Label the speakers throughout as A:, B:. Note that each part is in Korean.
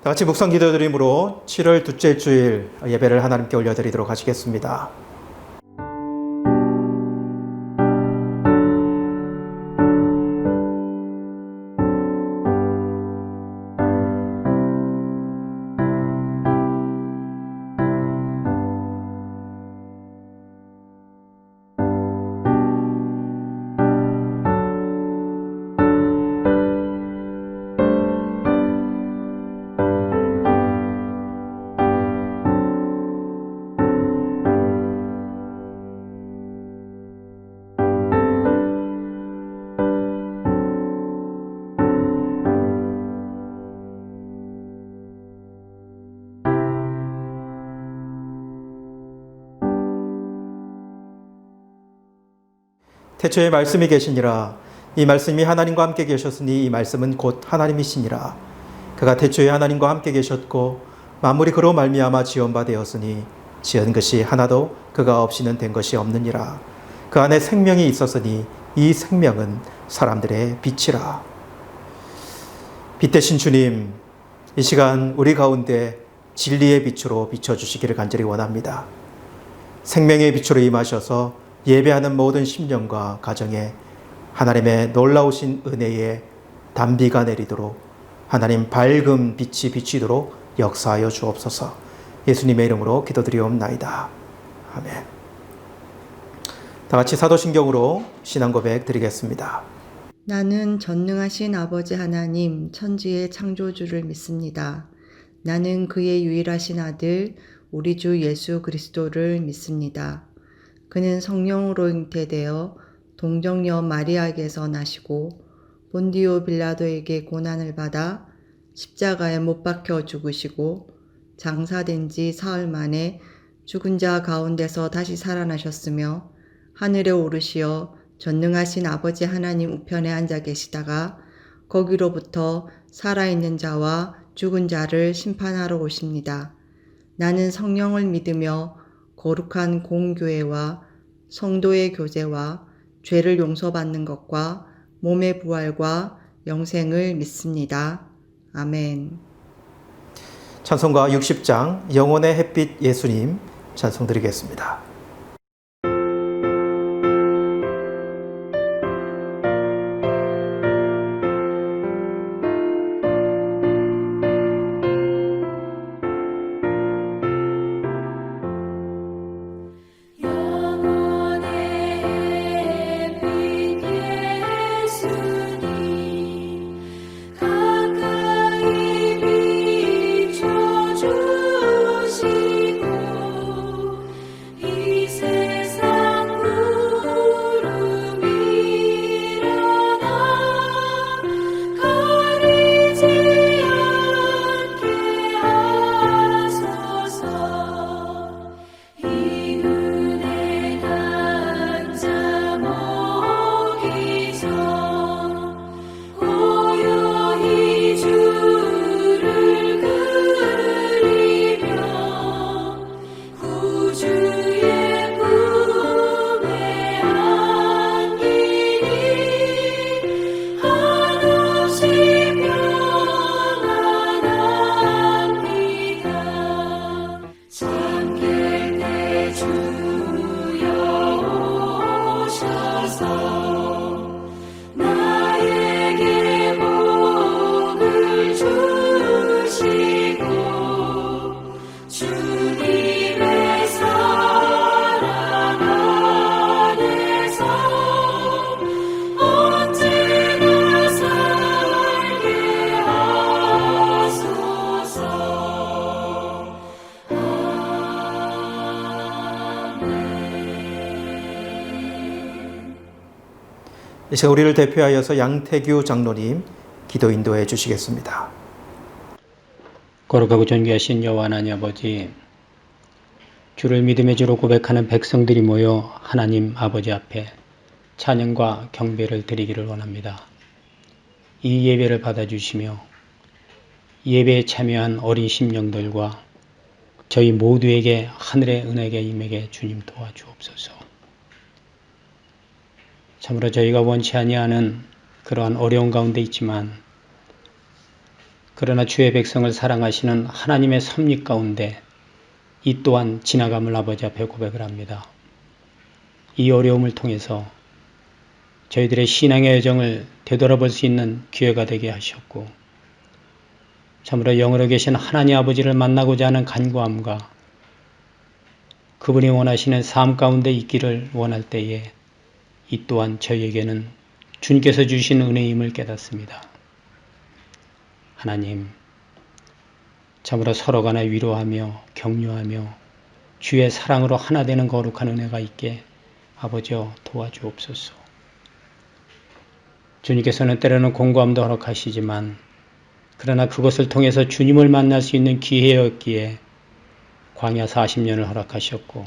A: 다 같이 묵상 기도드림으로 7월 둘째 주일 예배를 하나님께 올려드리도록 하시겠습니다. 태초에 말씀이 계시니라. 이 말씀이 하나님과 함께 계셨으니 이 말씀은 곧 하나님이시니라. 그가 태초에 하나님과 함께 계셨고 만물이 그로 말미암아 지은 바 되었으니 지은 것이 하나도 그가 없이는 된 것이 없느니라. 그 안에 생명이 있었으니 이 생명은 사람들의 빛이라. 빛 대신 주님, 이 시간 우리 가운데 진리의 빛으로 비춰주시기를 간절히 원합니다. 생명의 빛으로 임하셔서 예배하는 모든 심령과 가정에 하나님의 놀라우신 은혜의 단비가 내리도록 하나님 밝은 빛이 비치도록 역사하여 주옵소서. 예수님의 이름으로 기도드리옵나이다. 아멘. 다 같이 사도신경으로 신앙 고백 드리겠습니다.
B: 나는 전능하신 아버지 하나님 천지의 창조주를 믿습니다. 나는 그의 유일하신 아들 우리 주 예수 그리스도를 믿습니다. 그는 성령으로 잉태되어 동정녀 마리아에게서 나시고 본디오 빌라도에게 고난을 받아 십자가에 못 박혀 죽으시고 장사된 지 사흘 만에 죽은 자 가운데서 다시 살아나셨으며 하늘에 오르시어 전능하신 아버지 하나님 우편에 앉아 계시다가 거기로부터 살아있는 자와 죽은 자를 심판하러 오십니다. 나는 성령을 믿으며 거룩한 공교회와 성도의 교제와 죄를 용서받는 것과 몸의 부활과 영생을 믿습니다. 아멘.
A: 찬송가 60장 영혼의 햇빛 예수님 찬송 드리겠습니다. 이 시간 우리를 대표하여서 양태규 장로님 기도 인도해 주시겠습니다.
C: 거룩하고 존귀하신 여호와 하나님 아버지, 주를 믿음의 주로 고백하는 백성들이 모여 하나님 아버지 앞에 찬양과 경배를 드리기를 원합니다. 이 예배를 받아주시며 예배에 참여한 어린 심령들과 저희 모두에게 하늘의 은혜가 임하게 주님 도와주옵소서. 참으로 저희가 원치 아니하는 그러한 어려운 가운데 있지만 그러나 주의 백성을 사랑하시는 하나님의 섭리 가운데 이 또한 지나감을 아버지 앞에 고백을 합니다. 이 어려움을 통해서 저희들의 신앙의 여정을 되돌아볼 수 있는 기회가 되게 하셨고, 참으로 영으로 계신 하나님 아버지를 만나고자 하는 간구함과 그분이 원하시는 삶 가운데 있기를 원할 때에 이 또한 저희에게는 주님께서 주신 은혜임을 깨닫습니다. 하나님, 참으로 서로 간에 위로하며 격려하며 주의 사랑으로 하나 되는 거룩한 은혜가 있게 아버지여 도와주옵소서. 주님께서는 때로는 공고함도 허락하시지만 그러나 그것을 통해서 주님을 만날 수 있는 기회였기에 광야 40년을 허락하셨고,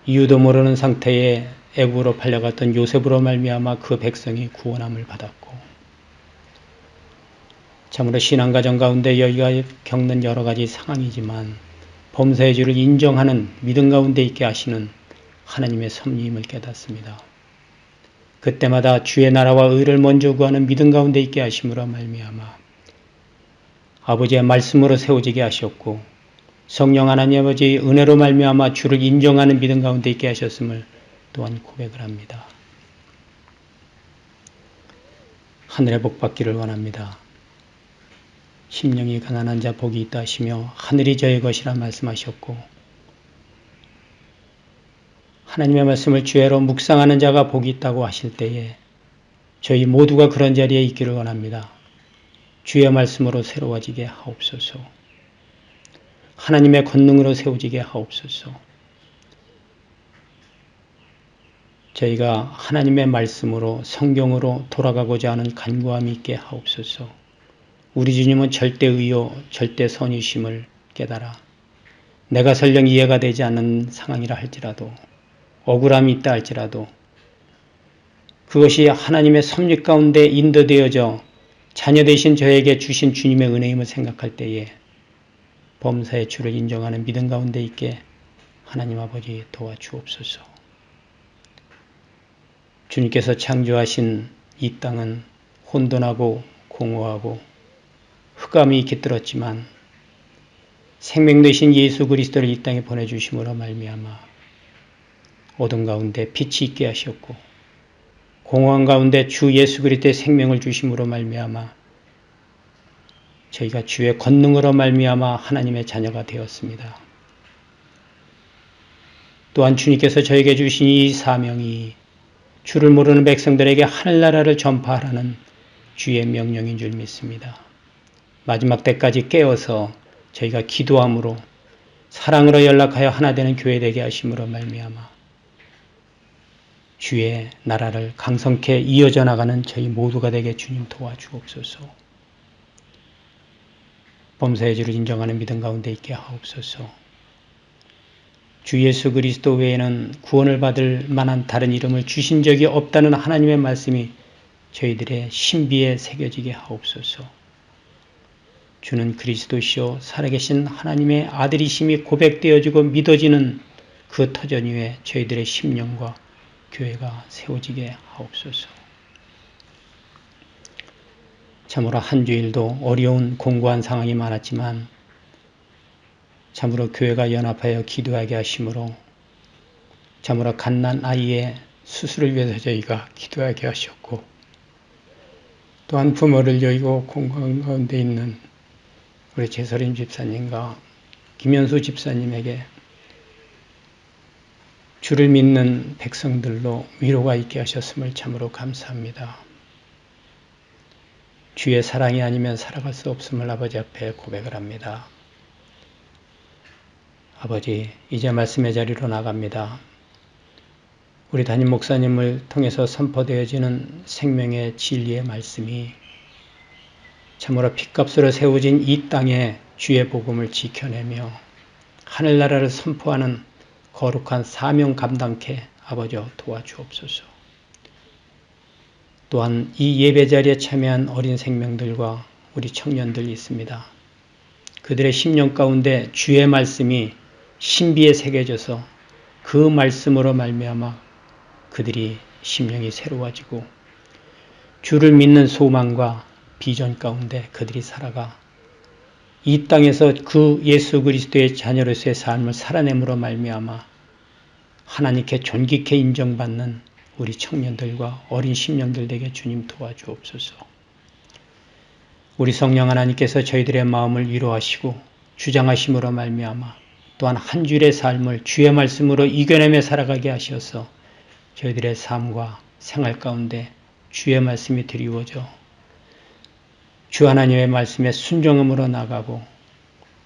C: 이유도 모르는 상태에 애굽으로 팔려갔던 요셉으로 말미암아 그 백성이 구원함을 받았고, 참으로 신앙가정 가운데 여기가 겪는 여러 가지 상황이지만 범사의 주를 인정하는 믿음 가운데 있게 하시는 하나님의 섭리임을 깨닫습니다. 그때마다 주의 나라와 의를 먼저 구하는 믿음 가운데 있게 하심으로 말미암아 아버지의 말씀으로 세워지게 하셨고, 성령 하나님 아버지의 은혜로 말미암아 주를 인정하는 믿음 가운데 있게 하셨음을 또한 고백을 합니다. 하늘의 복 받기를 원합니다. 심령이 가난한 자 복이 있다 하시며 하늘이 저의 것이라 말씀하셨고, 하나님의 말씀을 주야로 묵상하는 자가 복이 있다고 하실 때에 저희 모두가 그런 자리에 있기를 원합니다. 주의 말씀으로 새로워지게 하옵소서. 하나님의 권능으로 세워지게 하옵소서. 저희가 하나님의 말씀으로 성경으로 돌아가고자 하는 간구함이 있게 하옵소서. 우리 주님은 절대 의요 절대 선이심을 깨달아 내가 설령 이해가 되지 않는 상황이라 할지라도, 억울함이 있다 할지라도 그것이 하나님의 섭리 가운데 인도되어져 자녀 되신 저에게 주신 주님의 은혜임을 생각할 때에 범사의 주를 인정하는 믿음 가운데 있게 하나님 아버지 도와주옵소서. 주님께서 창조하신 이 땅은 혼돈하고 공허하고 흑암이 깃들었지만 생명 되신 예수 그리스도를 이 땅에 보내주심으로 말미암아 어둠 가운데 빛이 있게 하셨고, 공허한 가운데 주 예수 그리스도의 생명을 주심으로 말미암아 저희가 주의 권능으로 말미암아 하나님의 자녀가 되었습니다. 또한 주님께서 저에게 주신 이 사명이 주를 모르는 백성들에게 하늘나라를 전파하라는 주의 명령인 줄 믿습니다. 마지막 때까지 깨어서 저희가 기도함으로 사랑으로 연락하여 하나 되는 교회 되게 하심으로 말미암아 주의 나라를 강성케 이어져 나가는 저희 모두가 되게 주님 도와주옵소서. 범사의 주를 인정하는 믿음 가운데 있게 하옵소서. 주 예수 그리스도 외에는 구원을 받을 만한 다른 이름을 주신 적이 없다는 하나님의 말씀이 저희들의 신비에 새겨지게 하옵소서. 주는 그리스도시요 살아계신 하나님의 아들이심이 고백되어지고 믿어지는 그 터전 위에 저희들의 심령과 교회가 세워지게 하옵소서. 참으로 한 주일도 어려운 공고한 상황이 많았지만 참으로 교회가 연합하여 기도하게 하심으로 참으로 갓난 아이의 수술을 위해서 저희가 기도하게 하셨고, 또한 부모를 여의고 공고한 가운데 있는 우리 제서림 집사님과 김현수 집사님에게 주를 믿는 백성들로 위로가 있게 하셨음을 참으로 감사합니다. 주의 사랑이 아니면 살아갈 수 없음을 아버지 앞에 고백을 합니다. 아버지, 이제 말씀의 자리로 나갑니다. 우리 담임 목사님을 통해서 선포되어지는 생명의 진리의 말씀이 참으로 핏값으로 세워진 이 땅에 주의 복음을 지켜내며 하늘나라를 선포하는 거룩한 사명 감당케 아버지여 도와주옵소서. 또한 이 예배 자리에 참여한 어린 생명들과 우리 청년들이 있습니다. 그들의 심령 가운데 주의 말씀이 신비에 새겨져서 그 말씀으로 말미암아 그들이 심령이 새로워지고 주를 믿는 소망과 비전 가운데 그들이 살아가 이 땅에서 그 예수 그리스도의 자녀로서의 삶을 살아냄으로 말미암아 하나님께 존귀케 인정받는 우리 청년들과 어린 심령들 되게 주님 도와주옵소서. 우리 성령 하나님께서 저희들의 마음을 위로하시고 주장하심으로 말미암아 또한 한 주일의 삶을 주의 말씀으로 이겨내며 살아가게 하셔서 저희들의 삶과 생활 가운데 주의 말씀이 드리워져 주 하나님의 말씀에 순종함으로 나가고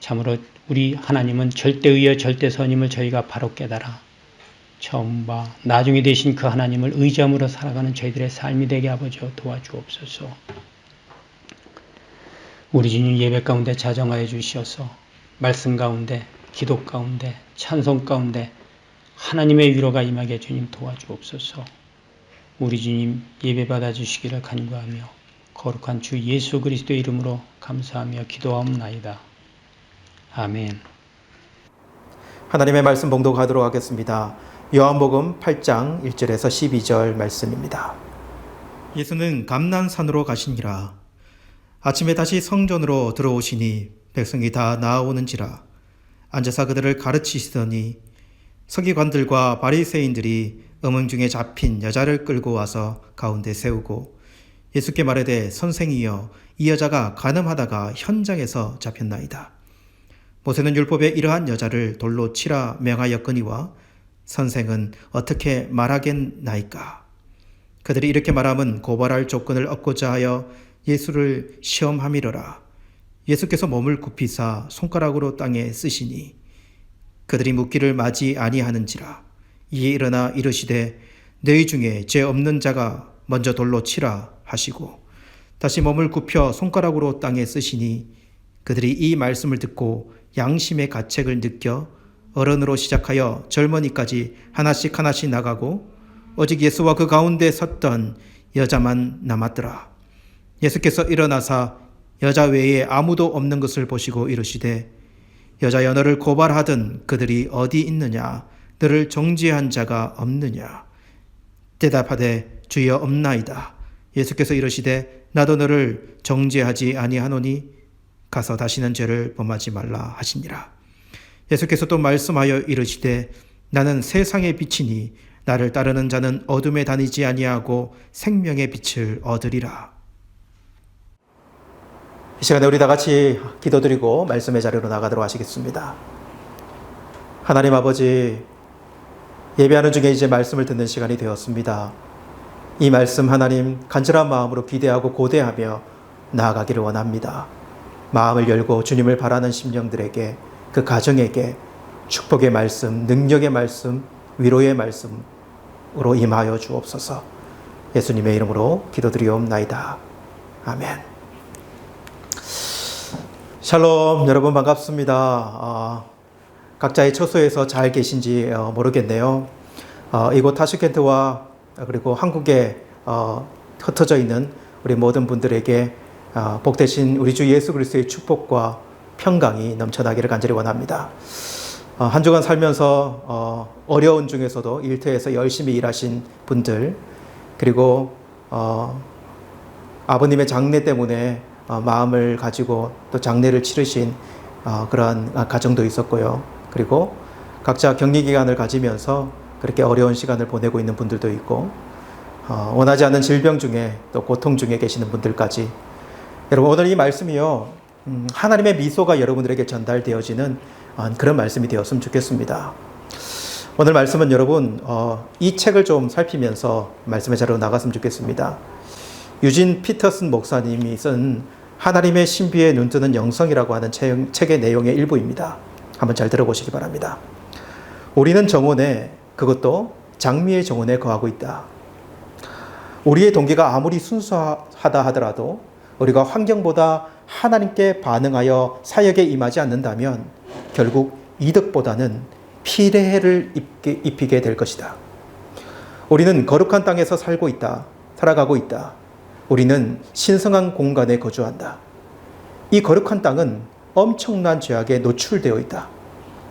C: 참으로 우리 하나님은 절대의여 절대선임을 저희가 바로 깨달아 처음과 나중에 되신 그 하나님을 의지함으로 살아가는 저희들의 삶이 되게 아버지여 도와주옵소서. 우리 주님 예배 가운데 자정하여 주시어서 말씀 가운데 기도 가운데 찬송 가운데 하나님의 위로가 임하게 주님 도와주옵소서. 우리 주님 예배 받아주시기를 간구하며 거룩한 주 예수 그리스도의 이름으로 감사하며 기도하옵나이다. 아멘.
A: 하나님의 말씀 봉독하도록 하겠습니다. 요한복음 8장 1절에서 12절 말씀입니다. 예수는 감난산으로 가시니라. 아침에 다시 성전으로 들어오시니 백성이 다 나아오는지라. 앉아서 그들을 가르치시더니 서기관들과 바리새인들이 음행 중에 잡힌 여자를 끌고 와서 가운데 세우고 예수께 말하되 선생이여 이 여자가 간음하다가 현장에서 잡혔나이다. 모세는 율법에 이러한 여자를 돌로 치라 명하였거니와 선생은 어떻게 말하겠나이까. 그들이 이렇게 말함은 고발할 조건을 얻고자 하여 예수를 시험함이로라. 예수께서 몸을 굽히사 손가락으로 땅에 쓰시니 그들이 묻기를 마지 아니하는지라. 이에 일어나 이르시되 너희 중에 죄 없는 자가 먼저 돌로 치라 하시고 다시 몸을 굽혀 손가락으로 땅에 쓰시니 그들이 이 말씀을 듣고 양심의 가책을 느껴 어른으로 시작하여 젊은이까지 하나씩 하나씩 나가고 오직 예수와 그 가운데 섰던 여자만 남았더라. 예수께서 일어나사 여자 외에 아무도 없는 것을 보시고 이르시되 여자여 너를 고발하던 그들이 어디 있느냐? 너를 정죄한 자가 없느냐? 대답하되 주여 없나이다. 예수께서 이르시되 나도 너를 정죄하지 아니하노니 가서 다시는 죄를 범하지 말라 하시니라. 예수께서 또 말씀하여 이르시되 나는 세상의 빛이니 나를 따르는 자는 어둠에 다니지 아니하고 생명의 빛을 얻으리라. 이 시간에 우리 다 같이 기도드리고 말씀의 자리로 나가도록 하시겠습니다. 하나님 아버지, 예배하는 중에 이제 말씀을 듣는 시간이 되었습니다. 이 말씀 하나님 간절한 마음으로 기대하고 고대하며 나아가기를 원합니다. 마음을 열고 주님을 바라는 심령들에게, 그 가정에게 축복의 말씀, 능력의 말씀, 위로의 말씀으로 임하여 주옵소서. 예수님의 이름으로 기도드리옵나이다. 아멘. 샬롬, 여러분 반갑습니다. 각자의 처소에서 잘 계신지 모르겠네요. 이곳 타슈켄트와 그리고 한국에 흩어져 있는 우리 모든 분들에게 복되신 우리 주 예수 그리스도의 축복과 평강이 넘쳐나기를 간절히 원합니다. 한 주간 살면서 어려운 중에서도 일터에서 열심히 일하신 분들, 그리고 아버님의 장례 때문에 마음을 가지고 또 장례를 치르신 그러한 가정도 있었고요. 그리고 각자 격리기간을 가지면서 그렇게 어려운 시간을 보내고 있는 분들도 있고, 원하지 않는 질병 중에 또 고통 중에 계시는 분들까지. 여러분, 오늘 이 말씀이요, 하나님의 미소가 여러분들에게 전달되어지는 그런 말씀이 되었으면 좋겠습니다. 오늘 말씀은 여러분, 이 책을 좀 살피면서 말씀의 자리로 나갔으면 좋겠습니다. 유진 피터슨 목사님이 쓴 하나님의 신비에 눈뜨는 영성이라고 하는 책의 내용의 일부입니다. 한번 잘 들어보시기 바랍니다. 우리는 정원에, 그것도 장미의 정원에 거하고 있다. 우리의 동기가 아무리 순수하다 하더라도 우리가 환경보다 하나님께 반응하여 사역에 임하지 않는다면 결국 이득보다는 피해를 입히게 될 것이다. 우리는 거룩한 땅에서 살아가고 있다. 우리는 신성한 공간에 거주한다. 이 거룩한 땅은 엄청난 죄악에 노출되어 있다.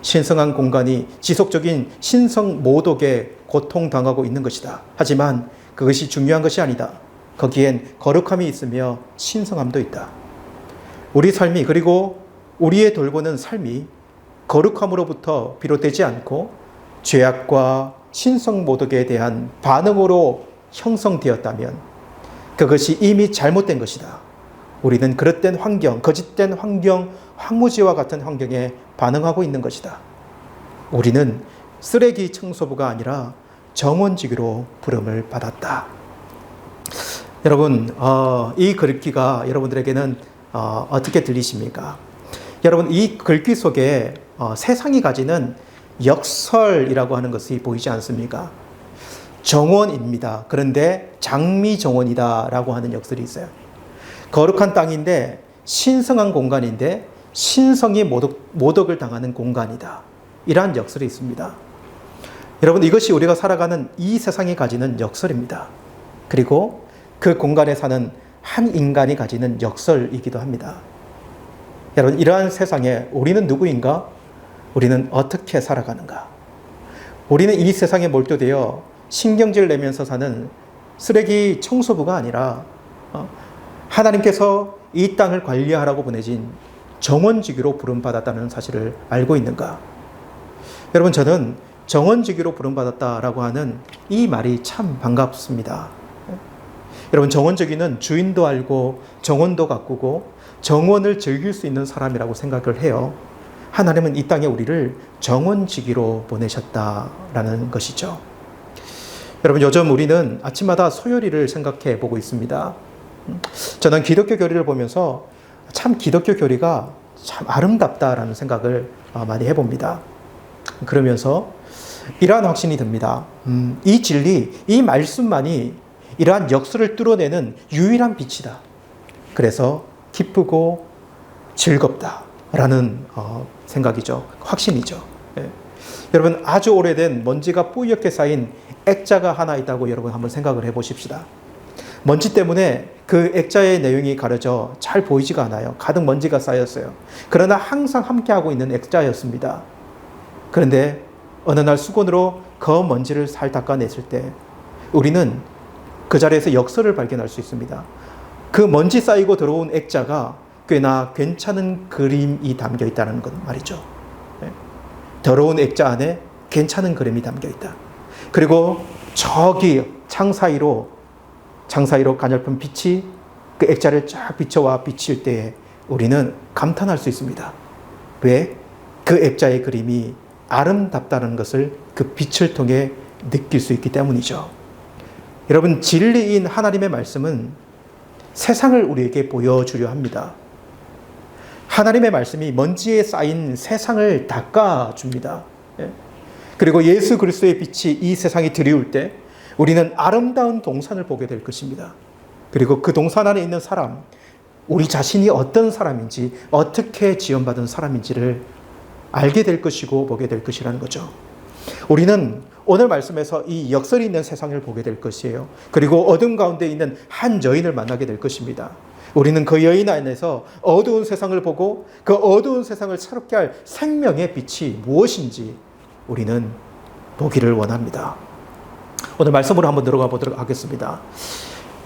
A: 신성한 공간이 지속적인 신성 모독에 고통당하고 있는 것이다. 하지만 그것이 중요한 것이 아니다. 거기엔 거룩함이 있으며 신성함도 있다. 우리 삶이, 그리고 우리의 돌보는 삶이 거룩함으로부터 비롯되지 않고 죄악과 신성모독에 대한 반응으로 형성되었다면 그것이 이미 잘못된 것이다. 우리는 그릇된 환경, 거짓된 환경, 황무지와 같은 환경에 반응하고 있는 것이다. 우리는 쓰레기 청소부가 아니라 정원지기로 부름을 받았다. 여러분, 이 글귀가 여러분들에게는 어떻게 들리십니까? 여러분, 이 글귀 속에 세상이 가지는 역설이라고 하는 것이 보이지 않습니까? 정원입니다. 그런데 장미정원이다 라고 하는 역설이 있어요. 거룩한 땅인데 신성한 공간인데 신성이 모독을 당하는 공간이다. 이러한 역설이 있습니다. 여러분, 이것이 우리가 살아가는 이 세상이 가지는 역설입니다. 그리고 그 공간에 사는 한 인간이 가지는 역설이기도 합니다. 여러분, 이러한 세상에 우리는 누구인가? 우리는 어떻게 살아가는가? 우리는 이 세상에 몰두되어 신경질 내면서 사는 쓰레기 청소부가 아니라 하나님께서 이 땅을 관리하라고 보내진 정원지기로 부름받았다는 사실을 알고 있는가? 여러분, 저는 정원지기로 부름받았다라고 하는 이 말이 참 반갑습니다. 여러분, 정원지기는 주인도 알고 정원도 가꾸고 정원을 즐길 수 있는 사람이라고 생각을 해요. 하나님은 이 땅에 우리를 정원지기로 보내셨다라는 것이죠. 여러분, 요즘 우리는 아침마다 소요리를 생각해 보고 있습니다. 저는 기독교 교리를 보면서 참 기독교 교리가 참 아름답다라는 생각을 많이 해봅니다. 그러면서 이러한 확신이 듭니다. 이 진리, 이 말씀만이 이러한 역설을 뚫어내는 유일한 빛이다. 그래서 기쁘고 즐겁다라는 생각이죠. 확신이죠. 예. 여러분, 아주 오래된 먼지가 뿌옇게 쌓인 액자가 하나 있다고 여러분 한번 생각을 해보십시다. 먼지 때문에 그 액자의 내용이 가려져 잘 보이지가 않아요. 가득 먼지가 쌓였어요. 그러나 항상 함께하고 있는 액자였습니다. 그런데 어느 날 수건으로 그 먼지를 살 닦아냈을 때 우리는 그 자리에서 역설을 발견할 수 있습니다. 그 먼지 쌓이고 들어온 액자가 꽤나 괜찮은 그림이 담겨 있다는 것 말이죠. 더러운 액자 안에 괜찮은 그림이 담겨 있다. 그리고 저기 창 사이로 가냘픈 빛이 그 액자를 쫙 비춰와 비칠 때에 우리는 감탄할 수 있습니다. 왜? 그 액자의 그림이 아름답다는 것을 그 빛을 통해 느낄 수 있기 때문이죠. 여러분, 진리인 하나님의 말씀은 세상을 우리에게 보여주려 합니다. 하나님의 말씀이 먼지에 쌓인 세상을 닦아줍니다. 그리고 예수 그리스도의 빛이 이 세상에 들이울 때 우리는 아름다운 동산을 보게 될 것입니다. 그리고 그 동산 안에 있는 사람, 우리 자신이 어떤 사람인지, 어떻게 지원받은 사람인지를 알게 될 것이고 보게 될 것이라는 거죠. 우리는 오늘 말씀에서 이 역설이 있는 세상을 보게 될 것이에요. 그리고 어둠 가운데 있는 한 여인을 만나게 될 것입니다. 우리는 그 여인 안에서 어두운 세상을 보고 그 어두운 세상을 새롭게 할 생명의 빛이 무엇인지 우리는 보기를 원합니다. 오늘 말씀으로 한번 들어가 보도록 하겠습니다.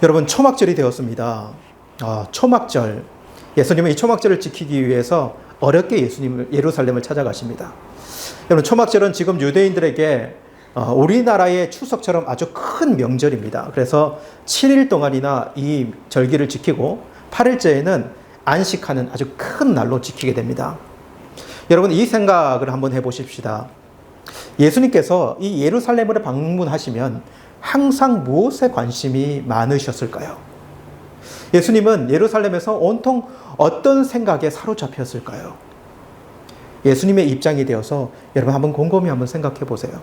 A: 여러분, 초막절이 되었습니다. 초막절. 예수님은 이 초막절을 지키기 위해서 어렵게 예루살렘을 찾아가십니다. 여러분, 초막절은 지금 유대인들에게 우리나라의 추석처럼 아주 큰 명절입니다. 그래서 7일 동안이나 이 절기를 지키고 8일째에는 안식하는 아주 큰 날로 지키게 됩니다. 여러분, 이 생각을 한번 해보십시다. 예수님께서 이 예루살렘을 방문하시면 항상 무엇에 관심이 많으셨을까요? 예수님은 예루살렘에서 온통 어떤 생각에 사로잡혔을까요? 예수님의 입장이 되어서 여러분 한번 곰곰이 한번 생각해 보세요.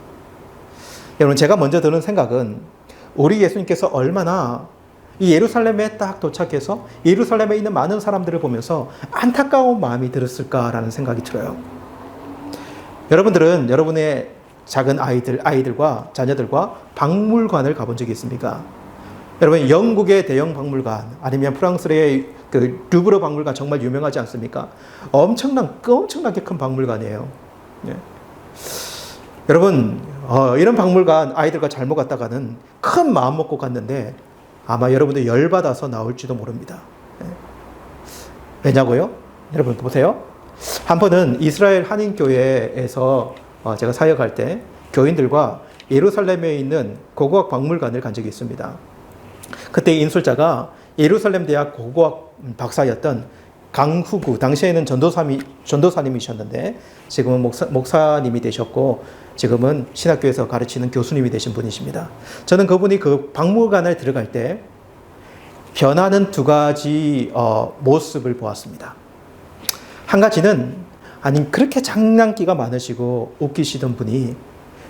A: 여러분, 제가 먼저 드는 생각은 우리 예수님께서 얼마나 이 예루살렘에 딱 도착해서 예루살렘에 있는 많은 사람들을 보면서 안타까운 마음이 들었을까라는 생각이 들어요. 여러분들은 여러분의 작은 아이들과 자녀들과 박물관을 가본 적이 있습니까? 여러분, 영국의 대형 박물관 아니면 프랑스의 그 루브르 박물관 정말 유명하지 않습니까? 엄청나게 큰 박물관이에요. 예. 여러분, 이런 박물관 아이들과 잘못 갔다가는 큰 마음 먹고 갔는데 아마 여러분들 열받아서 나올지도 모릅니다. 왜냐고요? 여러분 보세요. 한 번은 이스라엘 한인교회에서 제가 사역할 때 교인들과 예루살렘에 있는 고고학 박물관을 간 적이 있습니다. 그때 인솔자가 예루살렘 대학 고고학 박사였던 강후구, 당시에는 전도사님이셨는데 지금은 목사님이 되셨고 지금은 신학교에서 가르치는 교수님이 되신 분이십니다. 저는 그분이 그 박물관에 들어갈 때 변하는 두 가지 모습을 보았습니다. 한 가지는 아니 그렇게 장난기가 많으시고 웃기시던 분이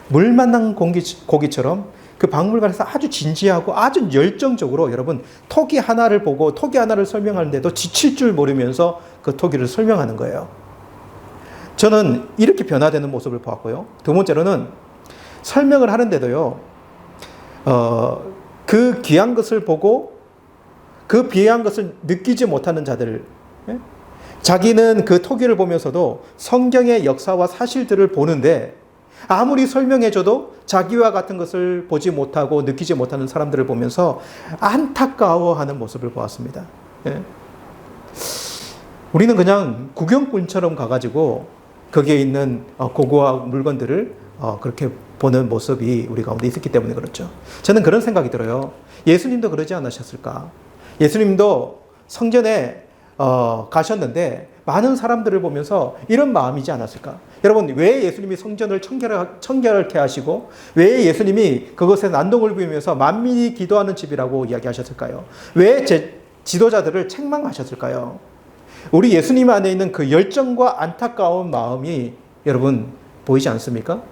A: 물 만난 고기처럼 그 박물관에서 아주 진지하고 아주 열정적으로 여러분 토기 하나를 보고 토기 하나를 설명하는데도 지칠 줄 모르면서 그 토기를 설명하는 거예요. 저는 이렇게 변화되는 모습을 보았고요. 두 번째로는 설명을 하는데도요. 그 귀한 것을 보고 그 비한 것을 느끼지 못하는 자들, 자기는 그 토기를 보면서도 성경의 역사와 사실들을 보는데 아무리 설명해줘도 자기와 같은 것을 보지 못하고 느끼지 못하는 사람들을 보면서 안타까워하는 모습을 보았습니다. 우리는 그냥 구경꾼처럼 가가지고 거기에 있는 고고학 물건들을 그렇게 보는 모습이 우리 가운데 있었기 때문에 그렇죠. 저는 그런 생각이 들어요. 예수님도 그러지 않으셨을까? 예수님도 성전에 가셨는데 많은 사람들을 보면서 이런 마음이지 않았을까? 여러분 왜 예수님이 성전을 청결케 하시고 왜 예수님이 그것에 난동을 부리면서 만민이 기도하는 집이라고 이야기하셨을까요? 왜 지도자들을 책망하셨을까요? 우리 예수님 안에 있는 그 열정과 안타까운 마음이 여러분 보이지 않습니까?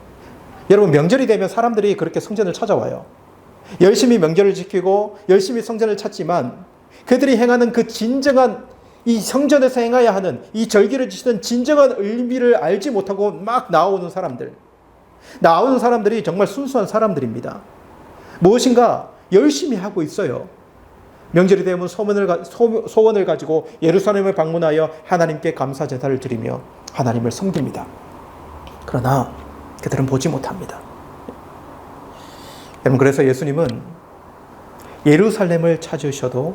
A: 여러분 명절이 되면 사람들이 그렇게 성전을 찾아와요. 열심히 명절을 지키고 열심히 성전을 찾지만 그들이 행하는 그 진정한 이 성전에서 행해야 하는 이 절기를 지키는 진정한 의미를 알지 못하고 막 나오는 사람들이 정말 순수한 사람들입니다. 무엇인가 열심히 하고 있어요. 명절이 되면 소원을 가지고 예루살렘을 방문하여 하나님께 감사 제사를 드리며 하나님을 섬깁니다. 그러나 그들은 보지 못합니다. 여러분 그래서 예수님은 예루살렘을 찾으셔도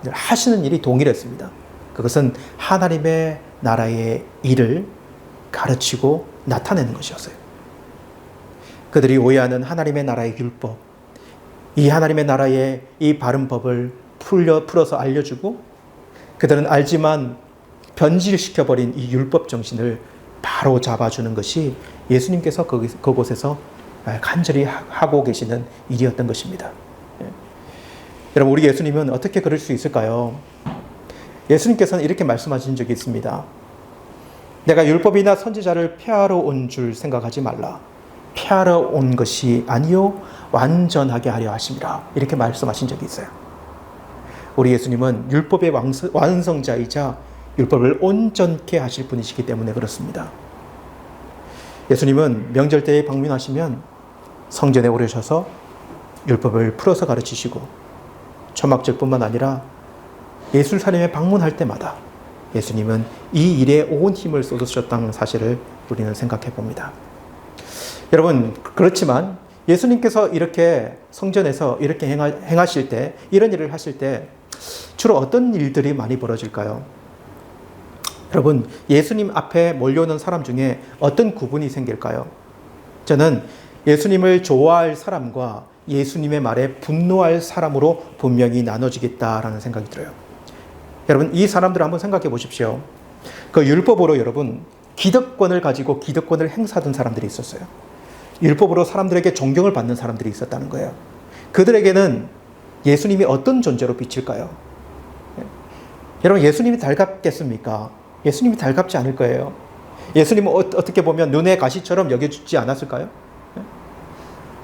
A: 하시는 일이 동일했습니다. 그것은 하나님의 나라의 일을 가르치고 나타내는 것이었어요. 그들이 오해하는 하나님의 나라의 율법, 이 하나님의 나라의 이 바른 법을 풀어서 알려주고 그들은 알지만 변질시켜버린 이 율법 정신을 바로 잡아주는 것이 예수님께서 그곳에서 간절히 하고 계시는 일이었던 것입니다. 여러분 우리 예수님은 어떻게 그럴 수 있을까요? 예수님께서는 이렇게 말씀하신 적이 있습니다. 내가 율법이나 선지자를 폐하러 온 줄 생각하지 말라. 폐하러 온 것이 아니요 완전하게 하려 하심이라. 이렇게 말씀하신 적이 있어요. 우리 예수님은 율법의 완성자이자 율법을 온전케 하실 분이시기 때문에 그렇습니다. 예수님은 명절 때에 방문하시면 성전에 오르셔서 율법을 풀어서 가르치시고 초막절뿐만 아니라 예루살렘에 방문할 때마다 예수님은 이 일에 온 힘을 쏟으셨다는 사실을 우리는 생각해 봅니다. 여러분 그렇지만 예수님께서 이렇게 성전에서 이렇게 행하실 때 이런 일을 하실 때 주로 어떤 일들이 많이 벌어질까요? 여러분 예수님 앞에 몰려오는 사람 중에 어떤 구분이 생길까요? 저는 예수님을 좋아할 사람과 예수님의 말에 분노할 사람으로 분명히 나눠지겠다라는 생각이 들어요. 여러분 이 사람들을 한번 생각해 보십시오. 그 율법으로 여러분 기득권을 가지고 기득권을 행사하던 사람들이 있었어요. 율법으로 사람들에게 존경을 받는 사람들이 있었다는 거예요. 그들에게는 예수님이 어떤 존재로 비칠까요? 여러분 예수님이 달갑겠습니까? 예수님이 달갑지 않을 거예요. 예수님은 어떻게 보면 눈의 가시처럼 여겨주지 않았을까요?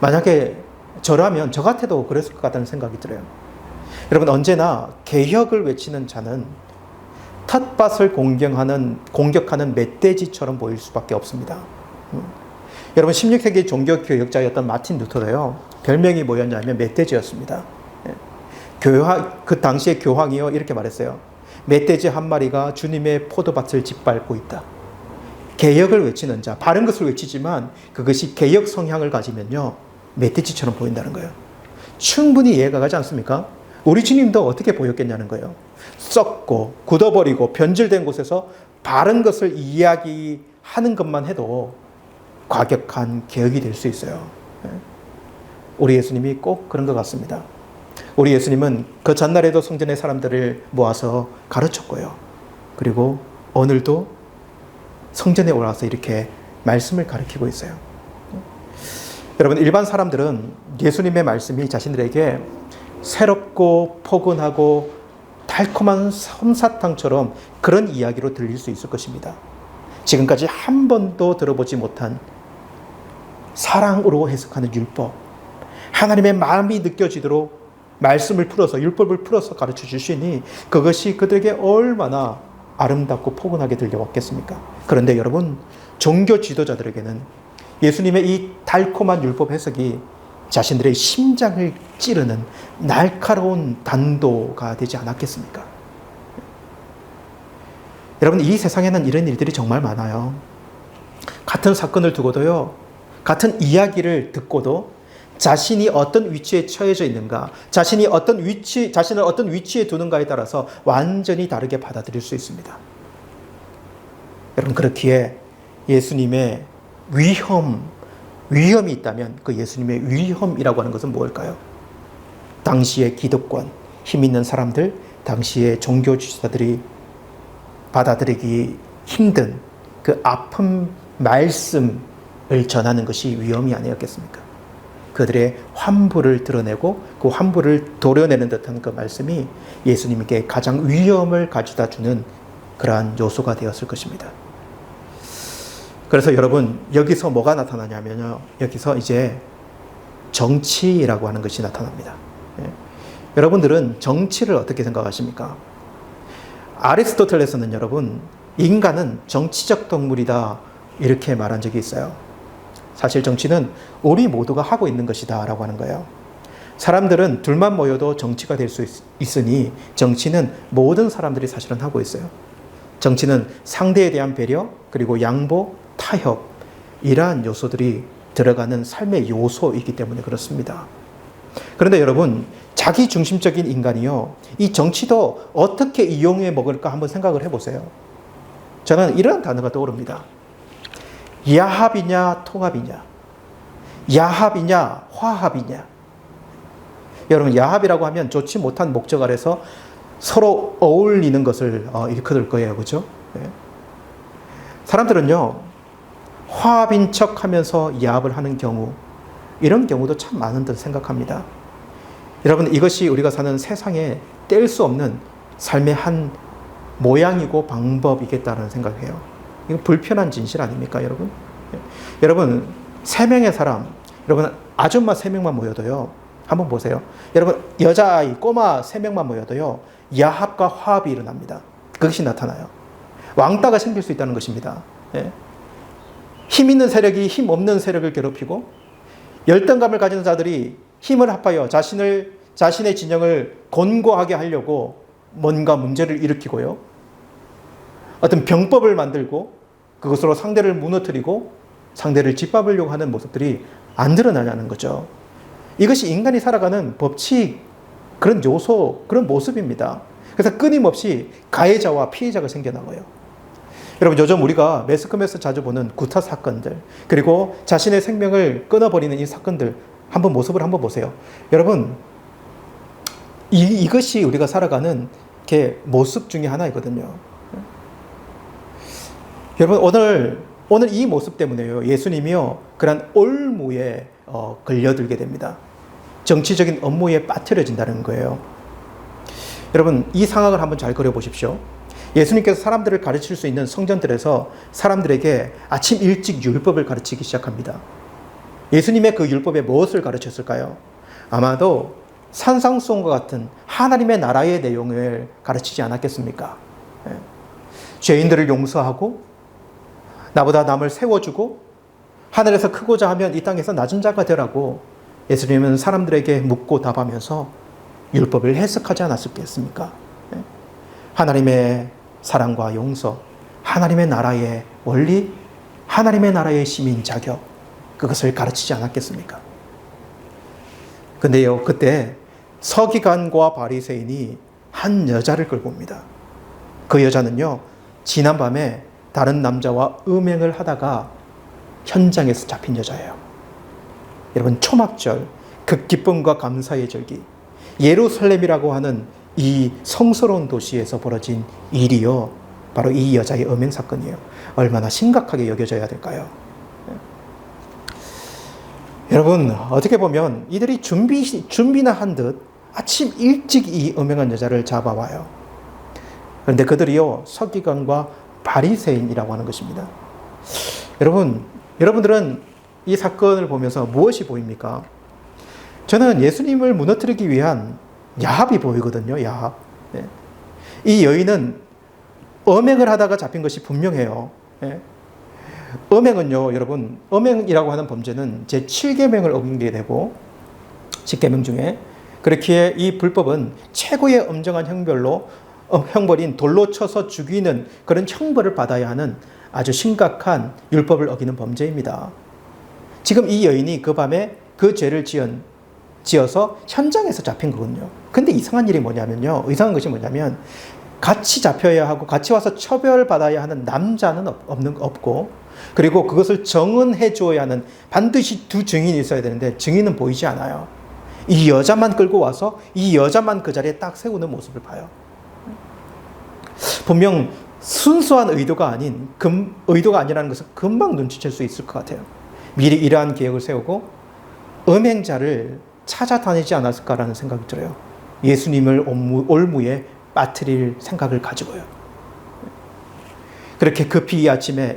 A: 만약에 저라면 저 같아도 그랬을 것 같다는 생각이 들어요. 여러분 언제나 개혁을 외치는 자는 텃밭을 공격하는 멧돼지처럼 보일 수밖에 없습니다. 여러분 16세기 종교개혁자였던 마틴 루터도요. 별명이 뭐였냐면 멧돼지였습니다. 그 당시의 교황이요 이렇게 말했어요. 멧돼지 한 마리가 주님의 포도밭을 짓밟고 있다. 개혁을 외치는 자, 바른 것을 외치지만 그것이 개혁 성향을 가지면요 멧돼지처럼 보인다는 거예요. 충분히 이해가 가지 않습니까? 우리 주님도 어떻게 보였겠냐는 거예요. 썩고 굳어버리고 변질된 곳에서 바른 것을 이야기하는 것만 해도 과격한 개혁이 될 수 있어요. 우리 예수님이 꼭 그런 것 같습니다. 우리 예수님은 그 전날에도 성전의 사람들을 모아서 가르쳤고요. 그리고 오늘도 성전에 올라와서 이렇게 말씀을 가르치고 있어요. 여러분, 일반 사람들은 예수님의 말씀이 자신들에게 새롭고 포근하고 달콤한 솜사탕처럼 그런 이야기로 들릴 수 있을 것입니다. 지금까지 한 번도 들어보지 못한 사랑으로 해석하는 율법, 하나님의 마음이 느껴지도록 말씀을 풀어서, 율법을 풀어서 가르쳐 주시니 그것이 그들에게 얼마나 아름답고 포근하게 들려왔겠습니까? 그런데 여러분, 종교 지도자들에게는 예수님의 이 달콤한 율법 해석이 자신들의 심장을 찌르는 날카로운 단도가 되지 않았겠습니까? 여러분, 이 세상에는 이런 일들이 정말 많아요. 같은 사건을 두고도요, 같은 이야기를 듣고도 자신이 어떤 위치에 처해져 있는가, 자신을 어떤 위치에 두는가에 따라서 완전히 다르게 받아들일 수 있습니다. 여러분, 그렇기에 예수님의 위험이 있다면 그 예수님의 위험이라고 하는 것은 무엇일까요? 당시의 기득권, 힘 있는 사람들, 당시의 종교 지도자들이 받아들이기 힘든 그 아픈 말씀을 전하는 것이 위험이 아니었겠습니까? 그들의 환부를 드러내고 그 환부를 도려내는 듯한 그 말씀이 예수님께 가장 위험을 가져다 주는 그러한 요소가 되었을 것입니다. 그래서 여러분, 여기서 뭐가 나타나냐면요, 여기서 이제 정치라고 하는 것이 나타납니다. 여러분들은 정치를 어떻게 생각하십니까? 아리스토텔레스는 여러분, 인간은 정치적 동물이다 이렇게 말한 적이 있어요. 사실 정치는 우리 모두가 하고 있는 것이다 라고 하는 거예요. 사람들은 둘만 모여도 정치가 될 수 있으니 정치는 모든 사람들이 사실은 하고 있어요. 정치는 상대에 대한 배려, 그리고 양보, 타협, 이러한 요소들이 들어가는 삶의 요소이기 때문에 그렇습니다. 그런데 여러분, 자기 중심적인 인간이요, 이 정치도 어떻게 이용해 먹을까 한번 생각을 해보세요. 저는 이런 단어가 떠오릅니다. 야합이냐 통합이냐, 야합이냐 화합이냐. 여러분, 야합이라고 하면 좋지 못한 목적 아래서 서로 어울리는 것을 일컬을 거예요. 그렇죠? 네. 사람들은요, 화합인 척하면서 야합을 하는 경우, 이런 경우도 참 많은 듯 생각합니다. 여러분, 이것이 우리가 사는 세상에 뗄 수 없는 삶의 한 모양이고 방법이겠다는 생각해요. 이거 불편한 진실 아닙니까, 여러분? 여러분, 3명의 사람, 여러분, 아줌마 3명만 모여도요, 한번 보세요. 여러분, 여자아이, 꼬마 3명만 모여도요, 야합과 화합이 일어납니다. 그것이 나타나요. 왕따가 생길 수 있다는 것입니다. 힘 있는 세력이 힘 없는 세력을 괴롭히고, 열등감을 가지는 자들이 힘을 합하여 자신의 진영을 곤고하게 하려고 뭔가 문제를 일으키고요, 어떤 병법을 만들고 그것으로 상대를 무너뜨리고 상대를 짓밟으려고 하는 모습들이 안 드러나냐는 거죠. 이것이 인간이 살아가는 법칙, 그런 요소, 그런 모습입니다. 그래서 끊임없이 가해자와 피해자가 생겨나고요. 여러분, 요즘 우리가 매스컴에서 자주 보는 구타 사건들, 그리고 자신의 생명을 끊어버리는 이 사건들, 모습을 한번 보세요. 여러분, 이것이 우리가 살아가는 게 모습 중에 하나이거든요. 여러분, 오늘 이 모습 때문에요, 예수님이요, 그런 올무에 걸려들게 됩니다. 정치적인 업무에 빠뜨려진다는 거예요. 여러분, 이 상황을 한번 잘 그려보십시오. 예수님께서 사람들을 가르칠 수 있는 성전들에서 사람들에게 아침 일찍 율법을 가르치기 시작합니다. 예수님의 그 율법에 무엇을 가르쳤을까요? 아마도 산상수훈과 같은 하나님의 나라의 내용을 가르치지 않았겠습니까? 죄인들을 용서하고 나보다 남을 세워주고 하늘에서 크고자 하면 이 땅에서 낮은 자가 되라고 예수님은 사람들에게 묻고 답하면서 율법을 해석하지 않았겠습니까? 하나님의 사랑과 용서, 하나님의 나라의 원리, 하나님의 나라의 시민 자격, 그것을 가르치지 않았겠습니까? 근데요, 그때 서기관과 바리새인이 한 여자를 끌고 옵니다. 그 여자는요, 지난밤에 다른 남자와 음행을 하다가 현장에서 잡힌 여자예요. 여러분, 초막절, 극기쁨과 감사의 절기, 예루살렘이라고 하는 이 성스러운 도시에서 벌어진 일이요, 바로 이 여자의 음행 사건이에요. 얼마나 심각하게 여겨져야 될까요? 여러분, 어떻게 보면 이들이 준비나 한 듯 아침 일찍 이 음행한 여자를 잡아와요. 그런데 그들이요, 서기관과 바리새인이라고 하는 것입니다. 여러분들은 이 사건을 보면서 무엇이 보입니까? 저는 예수님을 무너뜨리기 위한 야합이 보이거든요. 야합. 네. 이 여인은 음행을 하다가 잡힌 것이 분명해요. 네. 음행은요, 여러분, 음행이라고 하는 범죄는 제7계명을 어기게 되고 10계명 중에, 그렇기에 이 불법은 최고의 엄정한 형벌인 돌로 쳐서 죽이는 그런 형벌을 받아야 하는 아주 심각한 율법을 어기는 범죄입니다. 지금 이 여인이 그 밤에 그 죄를 지어서 현장에서 잡힌 거거든요. 근데 이상한 것이 뭐냐면 같이 잡혀야 하고 같이 와서 처벌받아야 하는 남자는 없고, 그리고 그것을 정은해 주어야 하는 반드시 두 증인이 있어야 되는데 증인은 보이지 않아요. 이 여자만 끌고 와서 이 여자만 그 자리에 딱 세우는 모습을 봐요. 분명 순수한 의도가 아니라는 것을 금방 눈치챌 수 있을 것 같아요. 미리 이러한 계획을 세우고 음행자를 찾아다니지 않았을까라는 생각이 들어요. 예수님을 올무에 빠뜨릴 생각을 가지고요. 그렇게 급히 이 아침에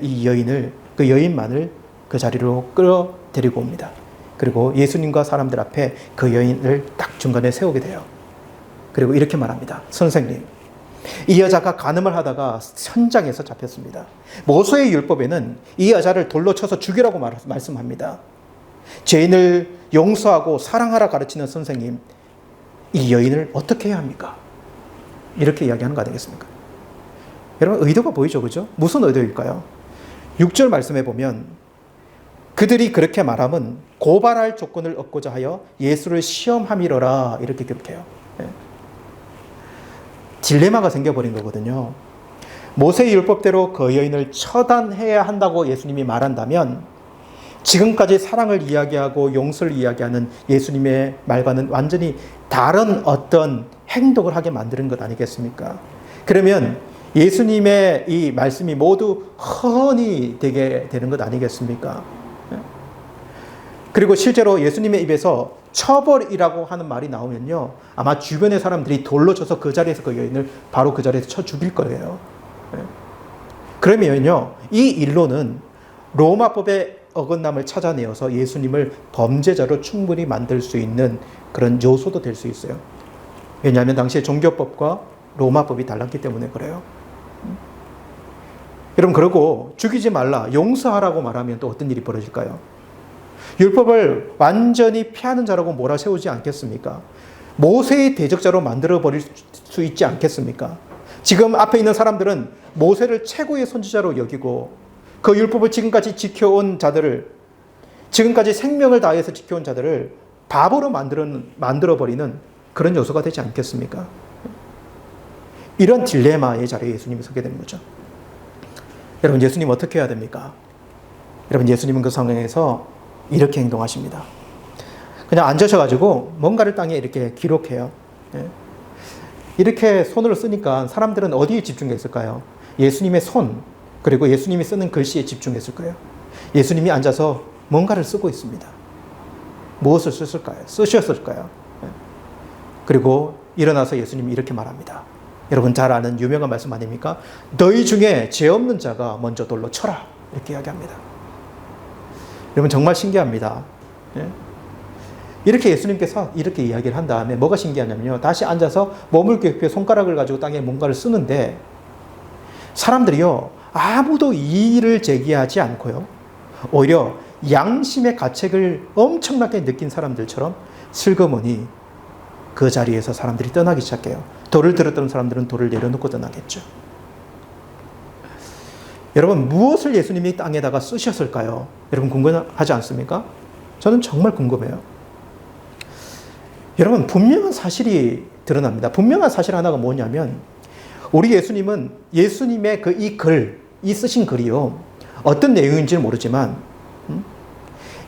A: 그 여인만을 그 자리로 끌어들이고 옵니다. 그리고 예수님과 사람들 앞에 그 여인을 딱 중간에 세우게 돼요. 그리고 이렇게 말합니다. 선생님, 이 여자가 간음을 하다가 현장에서 잡혔습니다. 모세의 율법에는 이 여자를 돌로 쳐서 죽이라고 말씀합니다. 죄인을 용서하고 사랑하라 가르치는 선생님, 이 여인을 어떻게 해야 합니까? 이렇게 이야기하는 거 아니겠습니까? 여러분, 의도가 보이죠, 그죠? 무슨 의도일까요? 6절 말씀해 보면 그들이 그렇게 말함은 고발할 조건을 얻고자 하여 예수를 시험함이로라, 이렇게 기록해요. 딜레마가 생겨버린 거거든요. 모세의 율법대로 그 여인을 처단해야 한다고 예수님이 말한다면 지금까지 사랑을 이야기하고 용서를 이야기하는 예수님의 말과는 완전히 다른 어떤 행동을 하게 만드는 것 아니겠습니까? 그러면 예수님의 이 말씀이 모두 허언이 되게 되는 것 아니겠습니까? 그리고 실제로 예수님의 입에서 처벌이라고 하는 말이 나오면요, 아마 주변의 사람들이 돌로 쳐서 그 자리에서 그 여인을 바로 그 자리에서 쳐 죽일 거예요. 그러면요, 이 일로는 로마법의 어긋남을 찾아내어서 예수님을 범죄자로 충분히 만들 수 있는 그런 요소도 될 수 있어요. 왜냐하면 당시에 종교법과 로마법이 달랐기 때문에 그래요. 여러분, 그러고 죽이지 말라, 용서하라고 말하면 또 어떤 일이 벌어질까요? 율법을 완전히 피하는 자라고 몰아세우지 않겠습니까? 모세의 대적자로 만들어버릴 수 있지 않겠습니까? 지금 앞에 있는 사람들은 모세를 최고의 선지자로 여기고 그 율법을 지금까지 지켜온 자들을, 지금까지 생명을 다해서 지켜온 자들을 바보로 만들어버리는 그런 요소가 되지 않겠습니까? 이런 딜레마의 자리에 예수님이 서게 되는 거죠. 여러분, 예수님 어떻게 해야 됩니까? 여러분, 예수님은 그 상황에서 이렇게 행동하십니다. 그냥 앉으셔가지고 뭔가를 땅에 이렇게 기록해요. 이렇게 손으로 쓰니까 사람들은 어디에 집중했을까요? 예수님의 손, 그리고 예수님이 쓰는 글씨에 집중했을 거예요. 예수님이 앉아서 뭔가를 쓰고 있습니다. 무엇을 쓰셨을까요? 그리고 일어나서 예수님이 이렇게 말합니다. 여러분 잘 아는 유명한 말씀 아닙니까? 너희 중에 죄 없는 자가 먼저 돌로 쳐라, 이렇게 이야기합니다. 여러분, 정말 신기합니다. 이렇게 예수님께서 이렇게 이야기를 한 다음에 뭐가 신기하냐면요, 다시 앉아서 몸을 굽혀 손가락을 가지고 땅에 뭔가를 쓰는데 사람들이요, 아무도 이의를 제기하지 않고요, 오히려 양심의 가책을 엄청나게 느낀 사람들처럼 슬그머니 그 자리에서 사람들이 떠나기 시작해요. 돌을 들었던 사람들은 돌을 내려놓고 떠나겠죠. 여러분, 무엇을 예수님이 땅에다가 쓰셨을까요? 여러분 궁금하지 않습니까? 저는 정말 궁금해요. 여러분, 분명한 사실이 드러납니다. 분명한 사실 하나가 뭐냐면, 우리 예수님은 예수님의 이 쓰신 글이요, 어떤 내용인지는 모르지만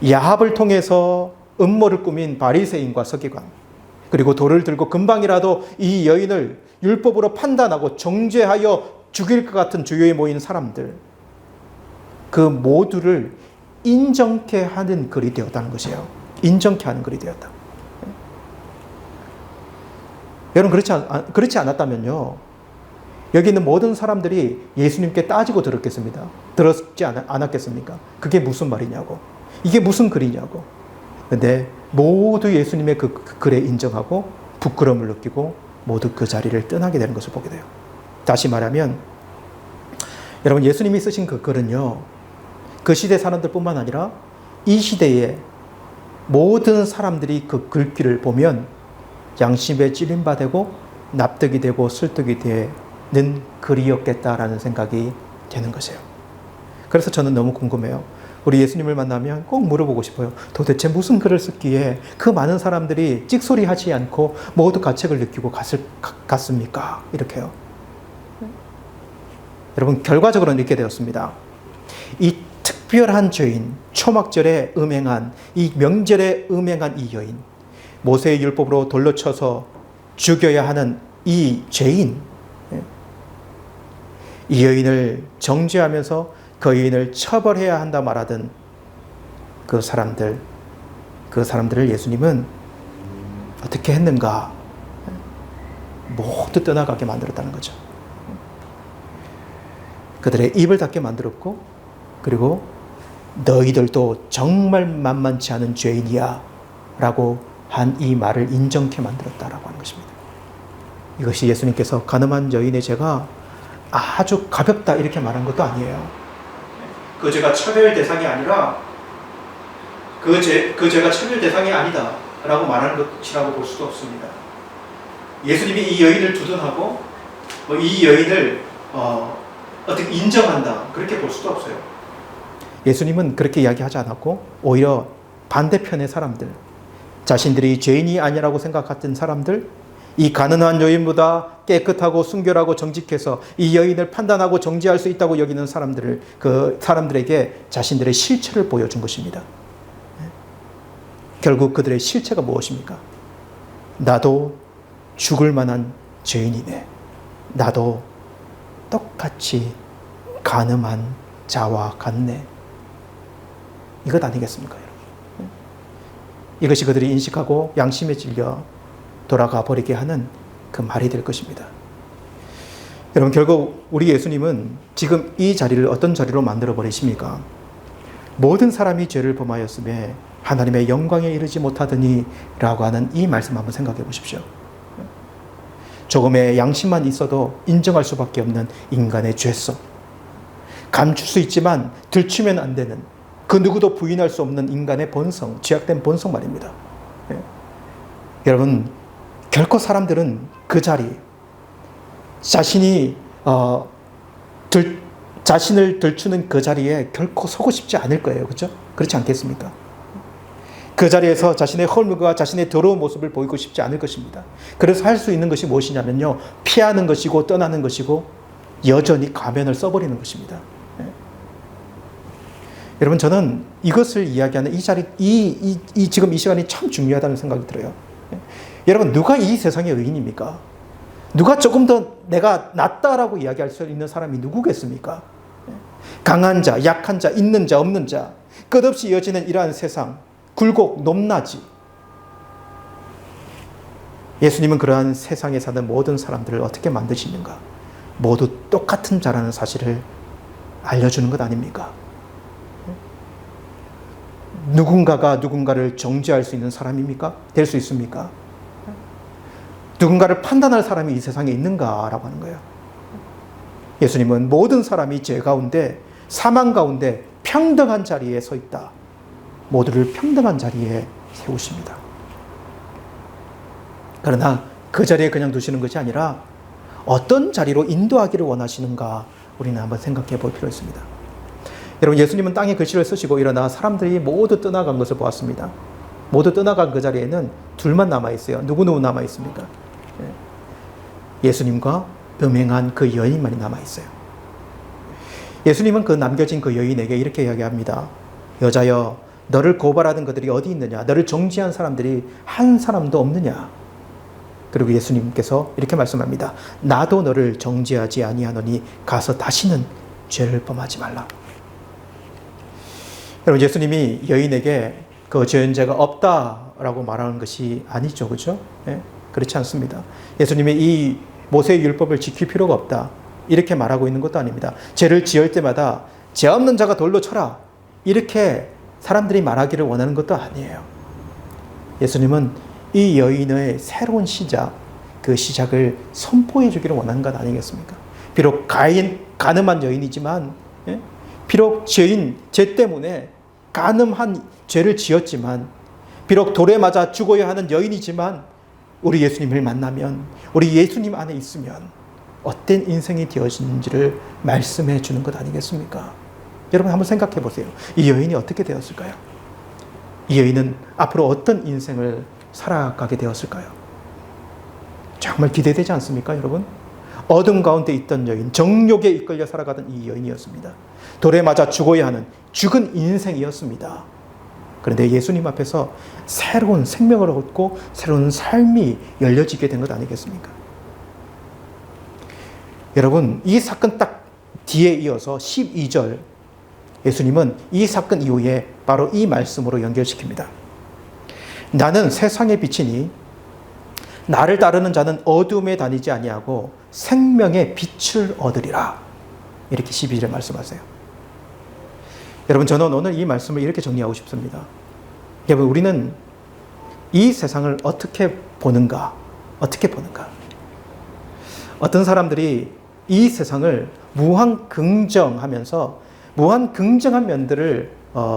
A: 야합을 통해서 음모를 꾸민 바리새인과 서기관, 그리고 돌을 들고 금방이라도 이 여인을 율법으로 판단하고 정죄하여 죽일 것 같은 주위에 모인 사람들, 그 모두를 인정케 하는 글이 되었다는 것이에요. 인정케 하는 글이 되었다. 여러분, 그렇지 않았다면요, 여기 있는 모든 사람들이 예수님께 따지고 들었겠습니다. 들었지 않았겠습니까? 그게 무슨 말이냐고, 이게 무슨 글이냐고. 근데 모두 예수님의 그 글에 인정하고 부끄러움을 느끼고 모두 그 자리를 떠나게 되는 것을 보게 돼요. 다시 말하면, 여러분, 예수님이 쓰신 그 글은요, 그 시대 사람들뿐만 아니라 이 시대의 모든 사람들이 그 글귀를 보면 양심에 찔림바 되고 납득이 되고 설득이 되는 글이었겠다라는 생각이 되는 것이에요. 그래서 저는 너무 궁금해요. 우리 예수님을 만나면 꼭 물어보고 싶어요. 도대체 무슨 글을 썼기에 그 많은 사람들이 찍소리하지 않고 모두 가책을 느끼고 갔습니까? 이렇게요. 여러분, 결과적으로는 이렇게 되었습니다. 이 특별한 죄인, 초막절에 음행한, 이 명절에 음행한 이 여인, 모세의 율법으로 돌로 쳐서 죽여야 하는 이 죄인, 이 여인을 정죄하면서 그 여인을 처벌해야 한다 말하던 그 사람들을 예수님은 어떻게 했는가? 모두 떠나가게 만들었다는 거죠. 그들의 입을 닫게 만들었고, 그리고 너희들도 정말 만만치 않은 죄인이야 라고 한 이 말을 인정케 만들었다라고 하는 것입니다. 이것이 예수님께서 가늠한 여인의 죄가 아주 가볍다 이렇게 말한 것도 아니에요. 그 죄가 처벌 대상이 아니라 그 죄가 처벌 대상이 아니다 라고 말하는 것이라고 볼 수도 없습니다. 예수님이 이 여인을 두둔하고 이 여인을 어떻게 인정한다 그렇게 볼 수도 없어요. 예수님은 그렇게 이야기하지 않았고, 오히려 반대편의 사람들, 자신들이 죄인이 아니라고 생각했던 사람들, 이 가난한 여인보다 깨끗하고 순결하고 정직해서 이 여인을 판단하고 정죄할 수 있다고 여기는 사람들을, 그 사람들에게 자신들의 실체를 보여준 것입니다. 결국 그들의 실체가 무엇입니까? 나도 죽을 만한 죄인이네. 나도 똑같이 간음한 자와 같네. 이것 아니겠습니까, 여러분? 이것이 그들이 인식하고 양심에 찔려 돌아가 버리게 하는 그 말이 될 것입니다. 여러분, 결국 우리 예수님은 지금 이 자리를 어떤 자리로 만들어 버리십니까? 모든 사람이 죄를 범하였음에 하나님의 영광에 이르지 못하더니 라고 하는 이 말씀 한번 생각해 보십시오. 조금의 양심만 있어도 인정할 수밖에 없는 인간의 죄성, 감출 수 있지만 들추면 안 되는, 그 누구도 부인할 수 없는 인간의 본성, 죄악된 본성 말입니다. 여러분, 결코 사람들은 그 자리, 자신을 들추는 그 자리에 결코 서고 싶지 않을 거예요. 그렇죠? 그렇지 않겠습니까? 그 자리에서 자신의 헐물과 자신의 더러운 모습을 보이고 싶지 않을 것입니다. 그래서 할 수 있는 것이 무엇이냐면요, 피하는 것이고 떠나는 것이고 여전히 가면을 써버리는 것입니다. 여러분, 저는 이것을 이야기하는 이 자리, 지금 이 시간이 참 중요하다는 생각이 들어요. 여러분, 누가 이 세상의 의인입니까? 누가 조금 더 내가 낫다라고 이야기할 수 있는 사람이 누구겠습니까? 강한 자, 약한 자, 있는 자, 없는 자, 끝없이 이어지는 이러한 세상, 굴곡, 높낮이. 예수님은 그러한 세상에 사는 모든 사람들을 어떻게 만드시는가? 모두 똑같은 자라는 사실을 알려주는 것 아닙니까? 누군가가 누군가를 정죄할 수 있는 사람입니까? 될 수 있습니까? 누군가를 판단할 사람이 이 세상에 있는가라고 하는 거예요. 예수님은 모든 사람이 죄 가운데, 사망 가운데 평등한 자리에 서 있다. 모두를 평등한 자리에 세우십니다. 그러나 그 자리에 그냥 두시는 것이 아니라 어떤 자리로 인도하기를 원하시는가 우리는 한번 생각해 볼 필요가 있습니다. 여러분, 예수님은 땅에 글씨를 쓰시고 일어나 사람들이 모두 떠나간 것을 보았습니다. 모두 떠나간 그 자리에는 둘만 남아있어요. 누구 남아있습니까? 예수님과 음행한 그 여인만이 남아있어요. 예수님은 그 남겨진 그 여인에게 이렇게 이야기합니다. 여자여, 너를 고발하던 그들이 어디 있느냐? 너를 정죄한 사람들이 한 사람도 없느냐? 그리고 예수님께서 이렇게 말씀합니다. 나도 너를 정죄하지 아니하노니 가서 다시는 죄를 범하지 말라. 여러분, 예수님이 여인에게 그 죄인자가 없다라고 말하는 것이 아니죠. 그렇죠? 예? 그렇지 않습니다. 예수님이 이 모세의 율법을 지킬 필요가 없다, 이렇게 말하고 있는 것도 아닙니다. 죄를 지을 때마다 죄 없는 자가 돌로 쳐라, 이렇게 사람들이 말하기를 원하는 것도 아니에요. 예수님은 이 여인의 새로운 시작, 그 시작을 선포해 주기를 원하는 것 아니겠습니까? 비록 가늠한 여인이지만, 비록 죄 때문에 가늠한 죄를 지었지만, 비록 돌에 맞아 죽어야 하는 여인이지만, 우리 예수님을 만나면, 우리 예수님 안에 있으면 어떤 인생이 되어지는지를 말씀해 주는 것 아니겠습니까? 여러분 한번 생각해 보세요. 이 여인이 어떻게 되었을까요? 이 여인은 앞으로 어떤 인생을 살아가게 되었을까요? 정말 기대되지 않습니까, 여러분? 어둠 가운데 있던 여인, 정욕에 이끌려 살아가던 이 여인이었습니다. 돌에 맞아 죽어야 하는 죽은 인생이었습니다. 그런데 예수님 앞에서 새로운 생명을 얻고 새로운 삶이 열려지게 된 것 아니겠습니까? 여러분, 이 사건 딱 뒤에 이어서 12절, 예수님은 이 사건 이후에 바로 이 말씀으로 연결시킵니다. 나는 세상의 빛이니 나를 따르는 자는 어둠에 다니지 아니하고 생명의 빛을 얻으리라. 이렇게 12절에 말씀하세요. 여러분, 저는 오늘 이 말씀을 이렇게 정리하고 싶습니다. 여러분, 우리는 이 세상을 어떻게 보는가? 어떤 사람들이 이 세상을 무한 긍정하면서 무한 긍정한 면들을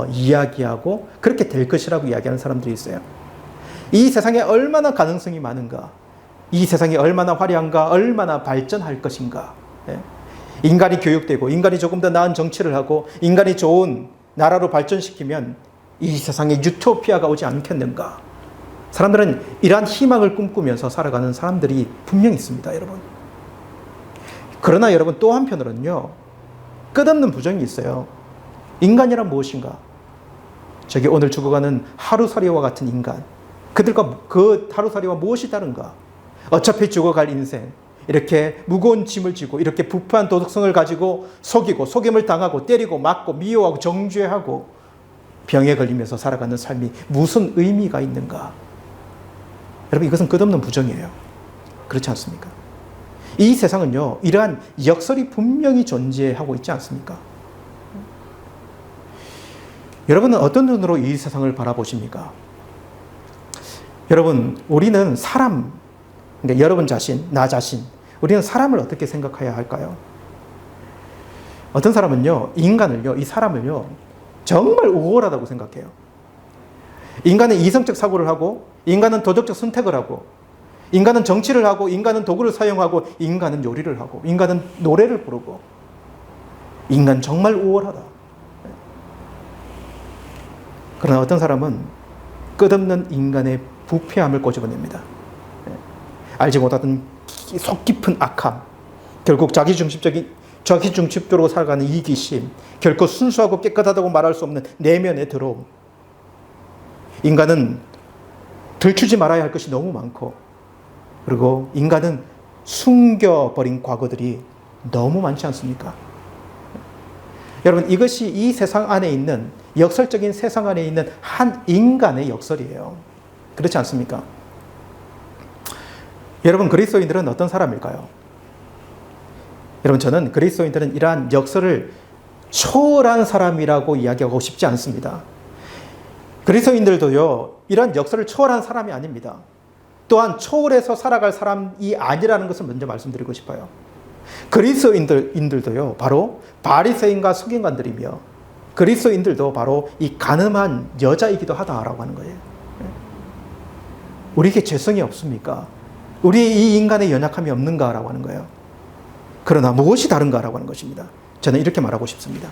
A: 이야기하고 그렇게 될 것이라고 이야기하는 사람들이 있어요. 이 세상에 얼마나 가능성이 많은가? 이 세상이 얼마나 화려한가? 얼마나 발전할 것인가? 인간이 교육되고 인간이 조금 더 나은 정치를 하고 인간이 좋은 나라로 발전시키면 이 세상에 유토피아가 오지 않겠는가? 사람들은 이러한 희망을 꿈꾸면서 살아가는 사람들이 분명히 있습니다, 여러분. 그러나 여러분, 또 한편으로는요, 끝없는 부정이 있어요. 인간이란 무엇인가? 저기 오늘 죽어가는 하루살이와 같은 인간, 그들과 그 하루살이와 무엇이 다른가? 어차피 죽어갈 인생, 이렇게 무거운 짐을 지고 이렇게 부패한 도덕성을 가지고 속이고 속임을 당하고 때리고 맞고 미워하고 정죄하고 병에 걸리면서 살아가는 삶이 무슨 의미가 있는가? 여러분, 이것은 끝없는 부정이에요. 그렇지 않습니까? 이 세상은요, 이러한 역설이 분명히 존재하고 있지 않습니까? 여러분은 어떤 눈으로 이 세상을 바라보십니까? 여러분, 우리는 사람, 그러니까 여러분 자신, 나 자신, 우리는 사람을 어떻게 생각해야 할까요? 어떤 사람은요, 인간을요, 이 사람을요, 정말 우월하다고 생각해요. 인간은 이성적 사고를 하고, 인간은 도덕적 선택을 하고, 인간은 정치를 하고, 인간은 도구를 사용하고, 인간은 요리를 하고, 인간은 노래를 부르고, 인간 정말 우월하다. 그러나 어떤 사람은 끝없는 인간의 부패함을 꼬집어냅니다. 알지 못하던 속 깊은 악함, 결국 자기중심적으로 살아가는 이기심, 결코 순수하고 깨끗하다고 말할 수 없는 내면의 더러움. 인간은 들추지 말아야 할 것이 너무 많고, 그리고 인간은 숨겨버린 과거들이 너무 많지 않습니까? 여러분, 이것이 이 세상 안에 있는, 역설적인 세상 안에 있는 한 인간의 역설이에요. 그렇지 않습니까? 여러분, 그리스도인들은 어떤 사람일까요? 여러분, 저는 그리스도인들은 이러한 역설을 초월한 사람이라고 이야기하고 싶지 않습니다. 그리스도인들도요, 이러한 역설을 초월한 사람이 아닙니다. 또한 초월해서 살아갈 사람이 아니라는 것을 먼저 말씀드리고 싶어요. 그리스도인들도요, 바로 바리새인과 서기관들이며 그리스도인들도 바로 이 가늠한 여자이기도 하다라고 하는 거예요. 우리에게 죄성이 없습니까? 우리 이 인간의 연약함이 없는가라고 하는 거예요. 그러나 무엇이 다른가라고 하는 것입니다. 저는 이렇게 말하고 싶습니다.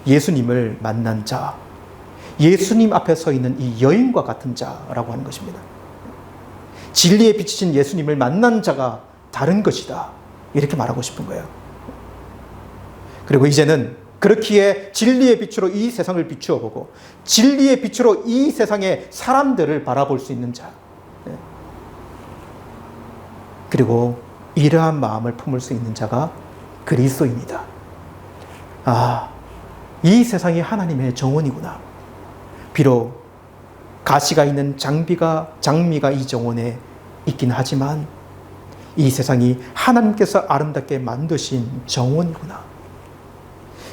A: 예수님을 만난 자, 예수님 앞에 서 있는 이 여인과 같은 자라고 하는 것입니다. 진리에 비치신 예수님을 만난 자가 다른 것이다. 이렇게 말하고 싶은 거예요. 그리고 이제는 그렇기에 진리의 빛으로 이 세상을 비추어 보고 진리의 빛으로 이 세상의 사람들을 바라볼 수 있는 자. 그리고 이러한 마음을 품을 수 있는 자가 그리스도입니다. 아, 이 세상이 하나님의 정원이구나. 비록 가시가 있는 장미가 이 정원에 있긴 하지만 이 세상이 하나님께서 아름답게 만드신 정원이구나.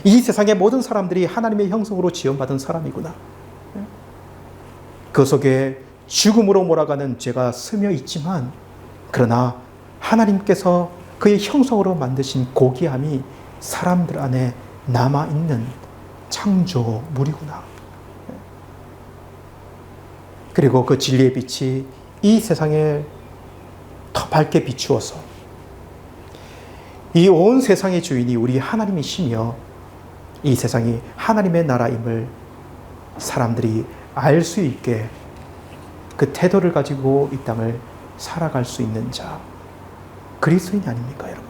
A: 이 세상의 모든 사람들이 하나님의 형성으로 지원받은 사람이구나. 그 속에 죽음으로 몰아가는 죄가 스며 있지만 그러나 하나님께서 그의 형성으로 만드신 고귀함이 사람들 안에 남아있는 창조물이구나. 그리고 그 진리의 빛이 이 세상에 더 밝게 비추어서 이 온 세상의 주인이 우리 하나님이시며 이 세상이 하나님의 나라임을 사람들이 알 수 있게 그 태도를 가지고 이 땅을 살아갈 수 있는 자, 그리스도인이 아닙니까, 여러분?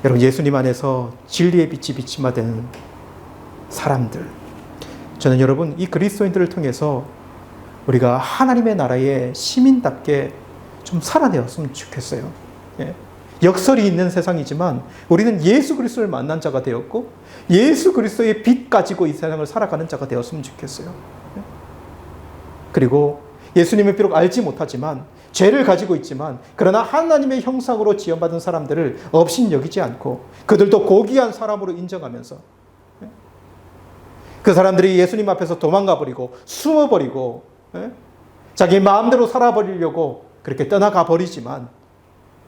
A: 여러분, 예수님 안에서 진리의 빛이 비침화되는 사람들, 저는 여러분 이 그리스도인들을 통해서 우리가 하나님의 나라의 시민답게 좀 살아내었으면 좋겠어요. 역설이 있는 세상이지만 우리는 예수 그리스도를 만난 자가 되었고 예수 그리스도의 빛 가지고 이 세상을 살아가는 자가 되었으면 좋겠어요. 그리고 예수님을 비록 알지 못하지만 죄를 가지고 있지만 그러나 하나님의 형상으로 지원받은 사람들을 업신여기지 않고 그들도 고귀한 사람으로 인정하면서 그 사람들이 예수님 앞에서 도망가버리고 숨어버리고 자기 마음대로 살아버리려고 그렇게 떠나가 버리지만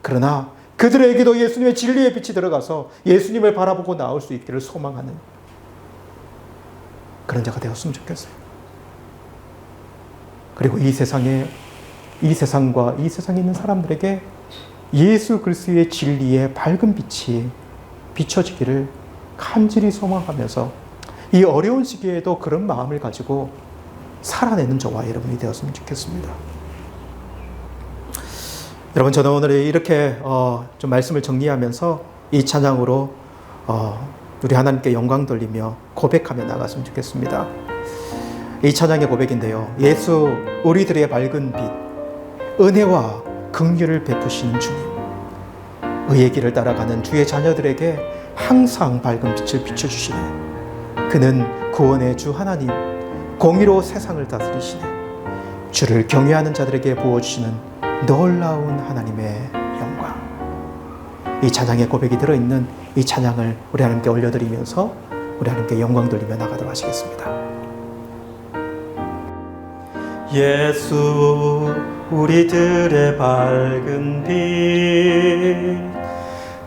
A: 그러나 그들에게도 예수님의 진리의 빛이 들어가서 예수님을 바라보고 나올 수 있기를 소망하는 그런 자가 되었으면 좋겠어요. 그리고 이 세상과 이 세상에 있는 사람들에게 예수 그리스도의 진리의 밝은 빛이 비춰지기를 간절히 소망하면서 이 어려운 시기에도 그런 마음을 가지고 살아내는 저와 여러분이 되었으면 좋겠습니다. 여러분, 저는 오늘 이렇게 좀 말씀을 정리하면서 이 찬양으로 우리 하나님께 영광 돌리며 고백하며 나갔으면 좋겠습니다. 이 찬양의 고백인데요. 예수 우리들의 밝은 빛, 은혜와 긍휼을 베푸시는 주님, 의의 길을 따라가는 주의 자녀들에게 항상 밝은 빛을 비춰주시네. 그는 구원의 주 하나님, 공의로 세상을 다스리시네. 주를 경외하는 자들에게 부어주시는 놀라운 하나님의 영광. 이 찬양의 고백이 들어있는 이 찬양을 우리 하나님께 올려드리면서 우리 하나님께 영광 돌리며 나가도록 하시겠습니다. 예수 우리들의 밝은 빛,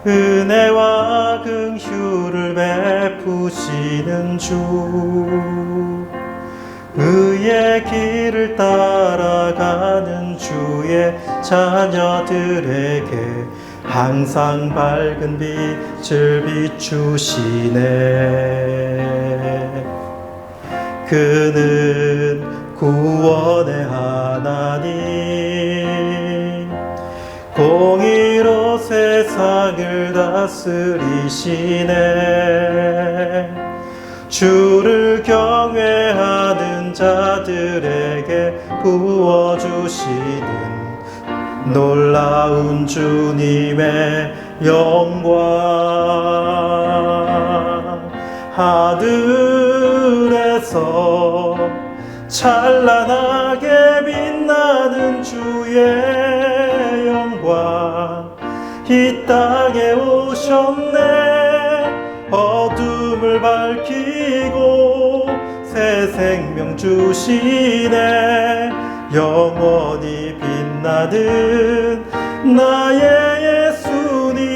A: 은혜와 긍휼을 베푸시는 주, 의의 길을 따라가는 주의 자녀들에게 항상 밝은 빛을 비추시네. 그는 구원의 하나님, 공의로 세상을 다스리시네. 주를 경외하는 자들에게 부어주시는 놀라운 주님의 영광. 하늘에서 찬란하게 빛나는 주의 영광, 이 땅에 오셨네. 어둠을 밝히고 새 생명 주시네. 영원히 빛나는 나의 예수님,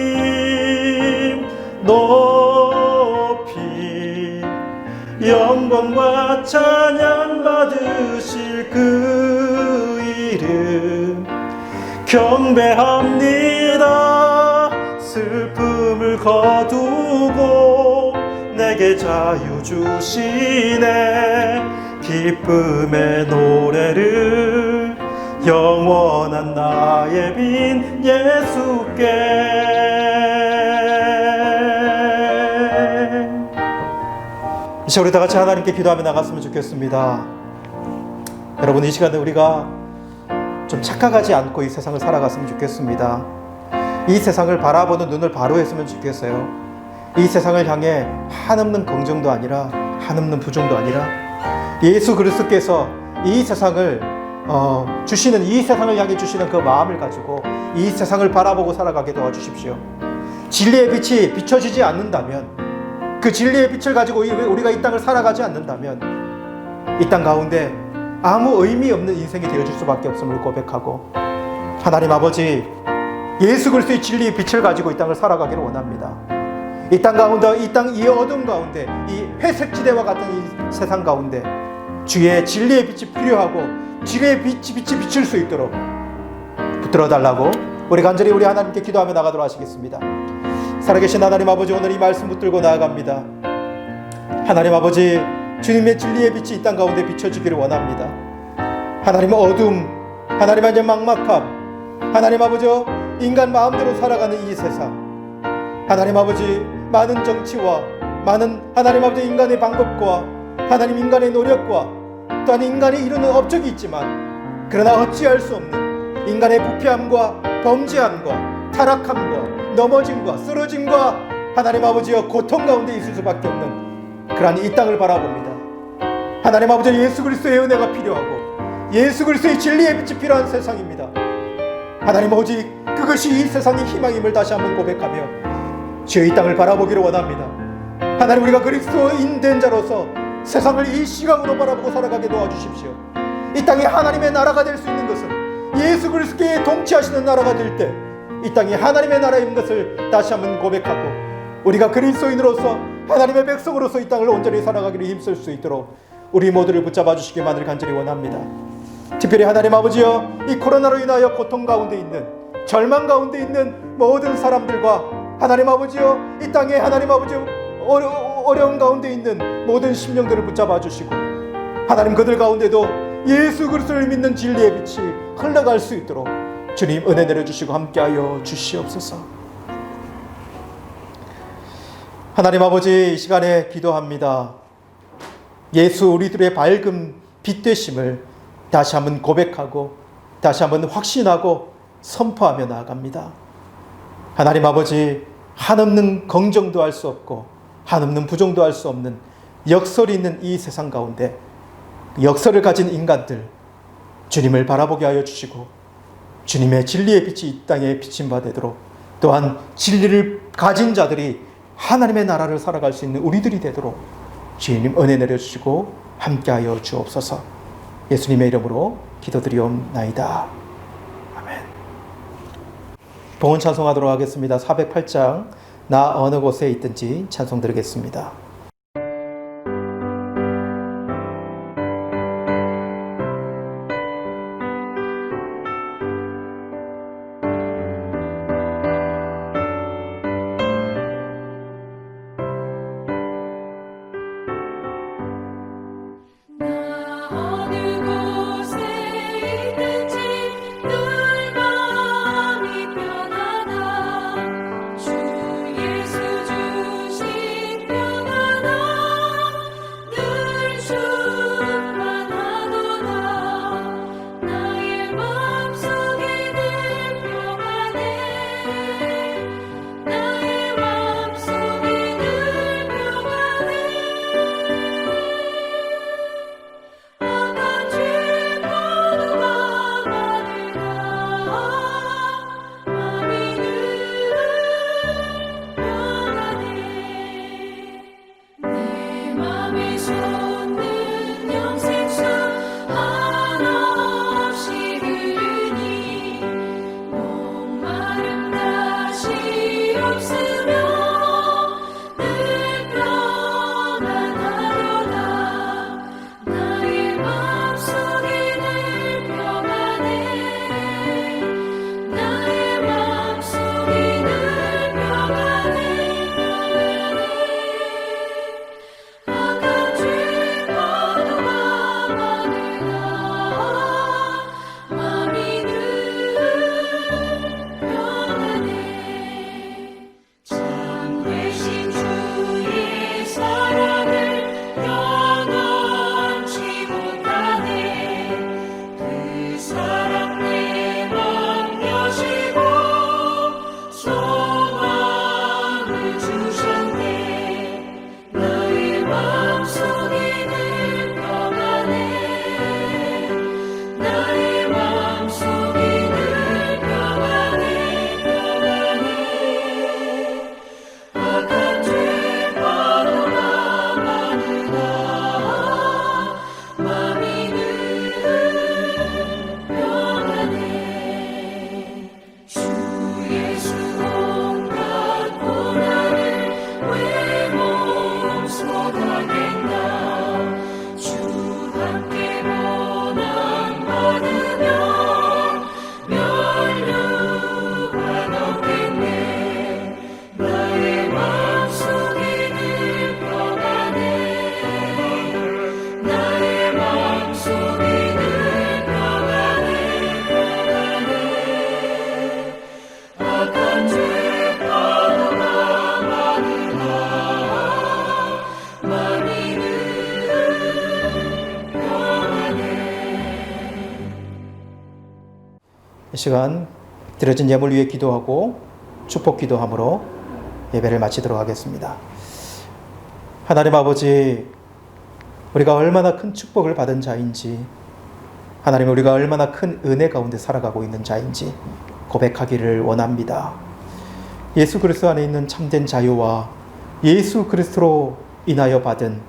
A: 높이 영광과 찬양 받으실 그 이름 경배합니다. 슬픔을 거두고 내 내게 자유 주시네. 기쁨의 노래를 영원한 나의 빈 예수께. 이제 우리 다 같이 하나님께 기도하며 나갔으면 좋겠습니다. 여러분, 이 시간에 우리가 좀 착각하지 않고 이 세상을 살아갔으면 좋겠습니다. 이 세상을 바라보는 눈을 바로 했으면 좋겠어요. 이 세상을 향해 한없는 긍정도 아니라 한없는 부정도 아니라 예수 그리스도께서 이 세상을 주시는, 이 세상을 향해 주시는 그 마음을 가지고 이 세상을 바라보고 살아가게 도와주십시오. 진리의 빛이 비춰지지 않는다면, 그 진리의 빛을 가지고 우리가 이 땅을 살아가지 않는다면 이 땅 가운데 아무 의미 없는 인생이 되어질 수밖에 없음을 고백하고, 하나님 아버지, 예수 그리스도의 진리의 빛을 가지고 이 땅을 살아가기를 원합니다. 이 땅 가운데, 이 어둠 가운데, 이 회색지대와 같은 이 세상 가운데 주의 진리의 빛이 필요하고 진리의 빛이 비칠 수 있도록 붙들어 달라고 우리 간절히 우리 하나님께 기도하며 나가도록 하시겠습니다. 살아계신 하나님 아버지, 오늘 이 말씀 붙들고 나아갑니다. 하나님 아버지, 주님의 진리의 빛이 이 땅 가운데 비춰지기를 원합니다. 하나님, 어둠, 하나님 아버지, 막막함, 하나님 아버지, 인간 마음대로 살아가는 이 세상, 하나님 아버지, 많은 정치와 많은 하나님 아버지 인간의 방법과 하나님 인간의 노력과 또한 인간이 이루는 업적이 있지만, 그러나 어찌할 수 없는 인간의 부패함과 범죄함과 타락함과 넘어짐과 쓰러짐과 하나님 아버지여 고통 가운데 있을 수밖에 없는 그러한 이 땅을 바라봅니다. 하나님 아버지, 예수 그리스도의 은혜가 필요하고 예수 그리스도의 진리의 빛이 필요한 세상입니다. 하나님, 오직 그것이 이 세상의 희망임을 다시 한번 고백하며 주의 이 땅을 바라보기를 원합니다. 하나님, 우리가 그리스도인 된 자로서 세상을 이 시각으로 바라보고 살아가게 도와주십시오. 이 땅이 하나님의 나라가 될 수 있는 것은 예수 그리스도께 동치하시는 나라가 될 때 이 땅이 하나님의 나라인 것을 다시 한번 고백하고, 우리가 그리스도인으로서 하나님의 백성으로서 이 땅을 온전히 살아가기를 힘쓸 수 있도록 우리 모두를 붙잡아 주시기만을 간절히 원합니다. 특별히 하나님 아버지여, 이 코로나로 인하여 고통 가운데 있는, 절망 가운데 있는 모든 사람들과 하나님 아버지여, 이 땅에 하나님 아버지 어려운 가운데 있는 모든 심령들을 붙잡아 주시고, 하나님 그들 가운데도 예수 그리스도를 믿는 진리의 빛이 흘러갈 수 있도록 주님 은혜 내려주시고 함께하여 주시옵소서. 하나님 아버지, 이 시간에 기도합니다. 예수 우리들의 밝은 빛 되심을 다시 한번 고백하고 다시 한번 확신하고 선포하며 나아갑니다. 하나님 아버지, 한없는 긍정도 할 수 없고 한없는 부정도 할 수 없는 역설이 있는 이 세상 가운데 역설을 가진 인간들, 주님을 바라보게 하여 주시고 주님의 진리의 빛이 이 땅에 비친 바 되도록, 또한 진리를 가진 자들이 하나님의 나라를 살아갈 수 있는 우리들이 되도록 주님 은혜 내려주시고 함께하여 주옵소서. 예수님의 이름으로 기도드리옵나이다. 아멘. 봉헌 찬송하도록 하겠습니다. 408장 나 어느 곳에 있든지 찬송 드리겠습니다.
D: 주 예수 주신 평안
A: 시간 드려진 예물 위에 기도하고 축복 기도함으로 예배를 마치도록 하겠습니다. 하나님 아버지, 우리가 얼마나 큰 축복을 받은 자인지, 하나님 우리가 얼마나 큰 은혜 가운데 살아가고 있는 자인지 고백하기를 원합니다. 예수 그리스도 안에 있는 참된 자유와 예수 그리스도로 인하여 받은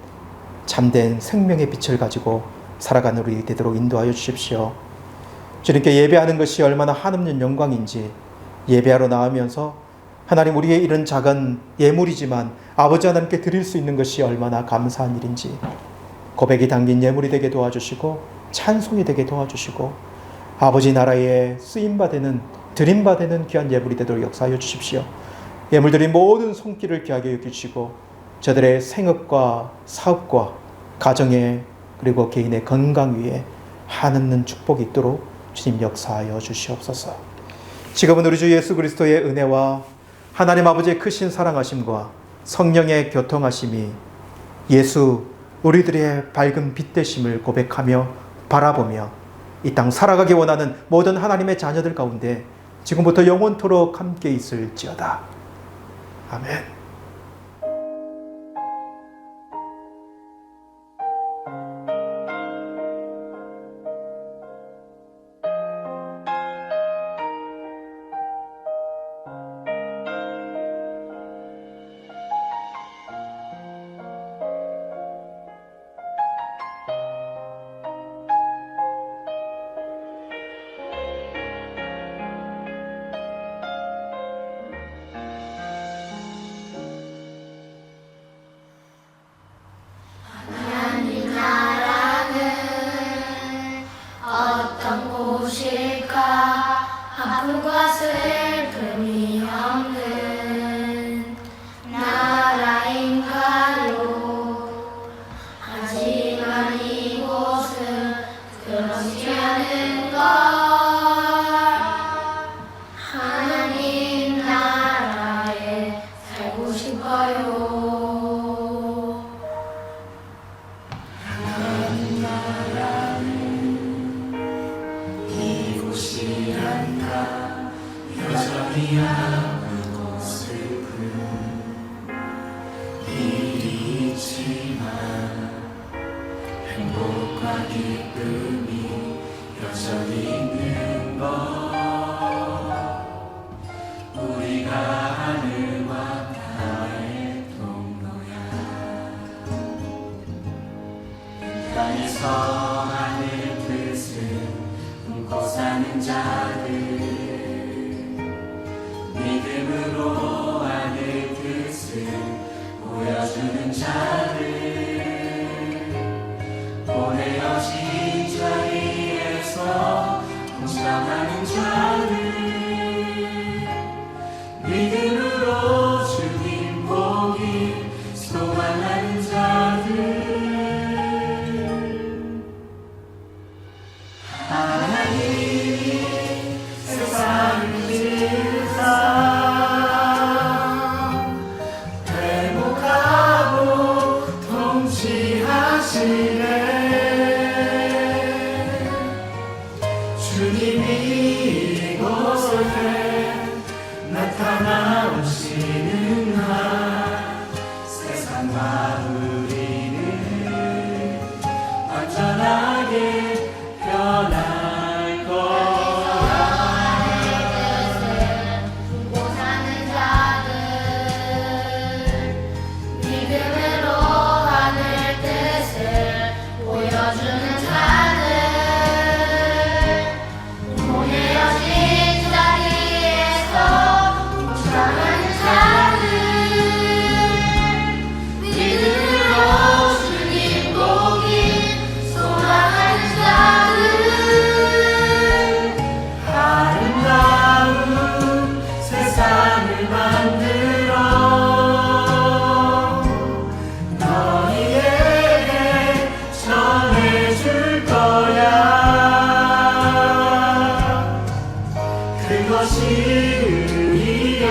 A: 참된 생명의 빛을 가지고 살아가는 우리 되도록 인도하여 주십시오. 주님께 예배하는 것이 얼마나 한없는 영광인지, 예배하러 나오면서 하나님 우리의 이런 작은 예물이지만 아버지 하나님께 드릴 수 있는 것이 얼마나 감사한 일인지 고백이 담긴 예물이 되게 도와주시고 찬송이 되게 도와주시고 아버지 나라에 쓰임받는 드림받는 귀한 예물이 되도록 역사하여 주십시오. 예물들이 모든 손길을 귀하게 여기시고 저들의 생업과 사업과 가정에 그리고 개인의 건강 위에 한없는 축복이 있도록 주님 역사하여 주시옵소서. 지금은 우리 주 예수 그리스도의 은혜와 하나님 아버지의 크신 사랑하심과 성령의 교통하심이 예수 우리들의 밝은 빛 되심을 고백하며 바라보며 이 땅 살아가기 원하는 모든 하나님의 자녀들 가운데 지금부터 영원토록 함께 있을지어다. 아멘.
D: 아픔과 슬픔이 없는 나라인가요? 하지만 이곳은 그렇지 않은 걸. 하나님 나라에 살고 싶어요. 하나님 나라는 이곳이 아니라 여전히 아프고 슬픈 일이 있지만 행복과 기쁨이 여전히 있는 것, 우리가 하늘과 땅의 통로야. 땅에서 하늘 뜻을 품고 사는 자들, 믿음으로 하늘 뜻을 보여주는 자들, 보내어진 자리에서 동참하는 자들, 믿음으로 주님 보기 소망하는 자들, 하나님이 세상을 지으사 회복하고 통치하시네. 주님이 이곳에 나타나오시는 날 세상과 우리는 완전하게 변할 거야. 품고 사는 자들, 믿음으로 하늘 뜻을 보여주는 자들, 보내어진 자리에서 동참하는 자들, 믿음으로 주님 보기 소망하는 자들, 아름다운 세상을 만들어 너희에게 전해줄 거야. 그것이 우리가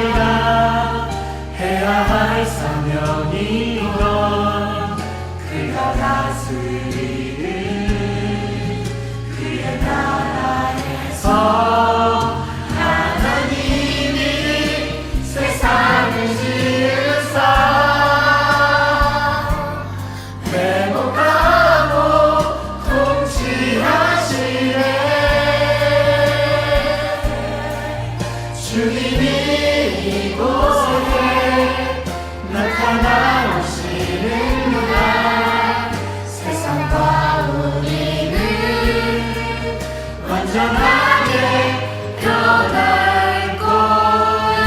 D: 해야 할 사명이건 그가 다스리는 그의 나라에서 영원하게 변할 거야.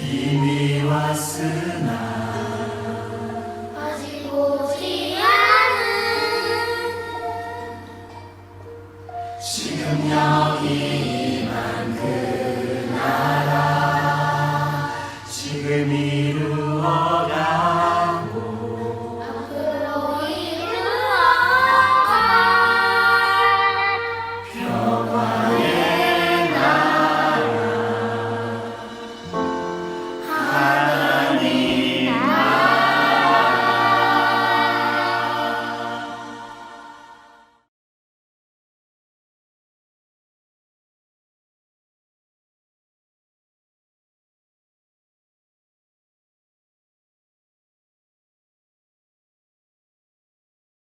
D: 이미 왔으나
E: 아직 오지 않은
D: 지금 여기 임한 그 나라 지금 이루어가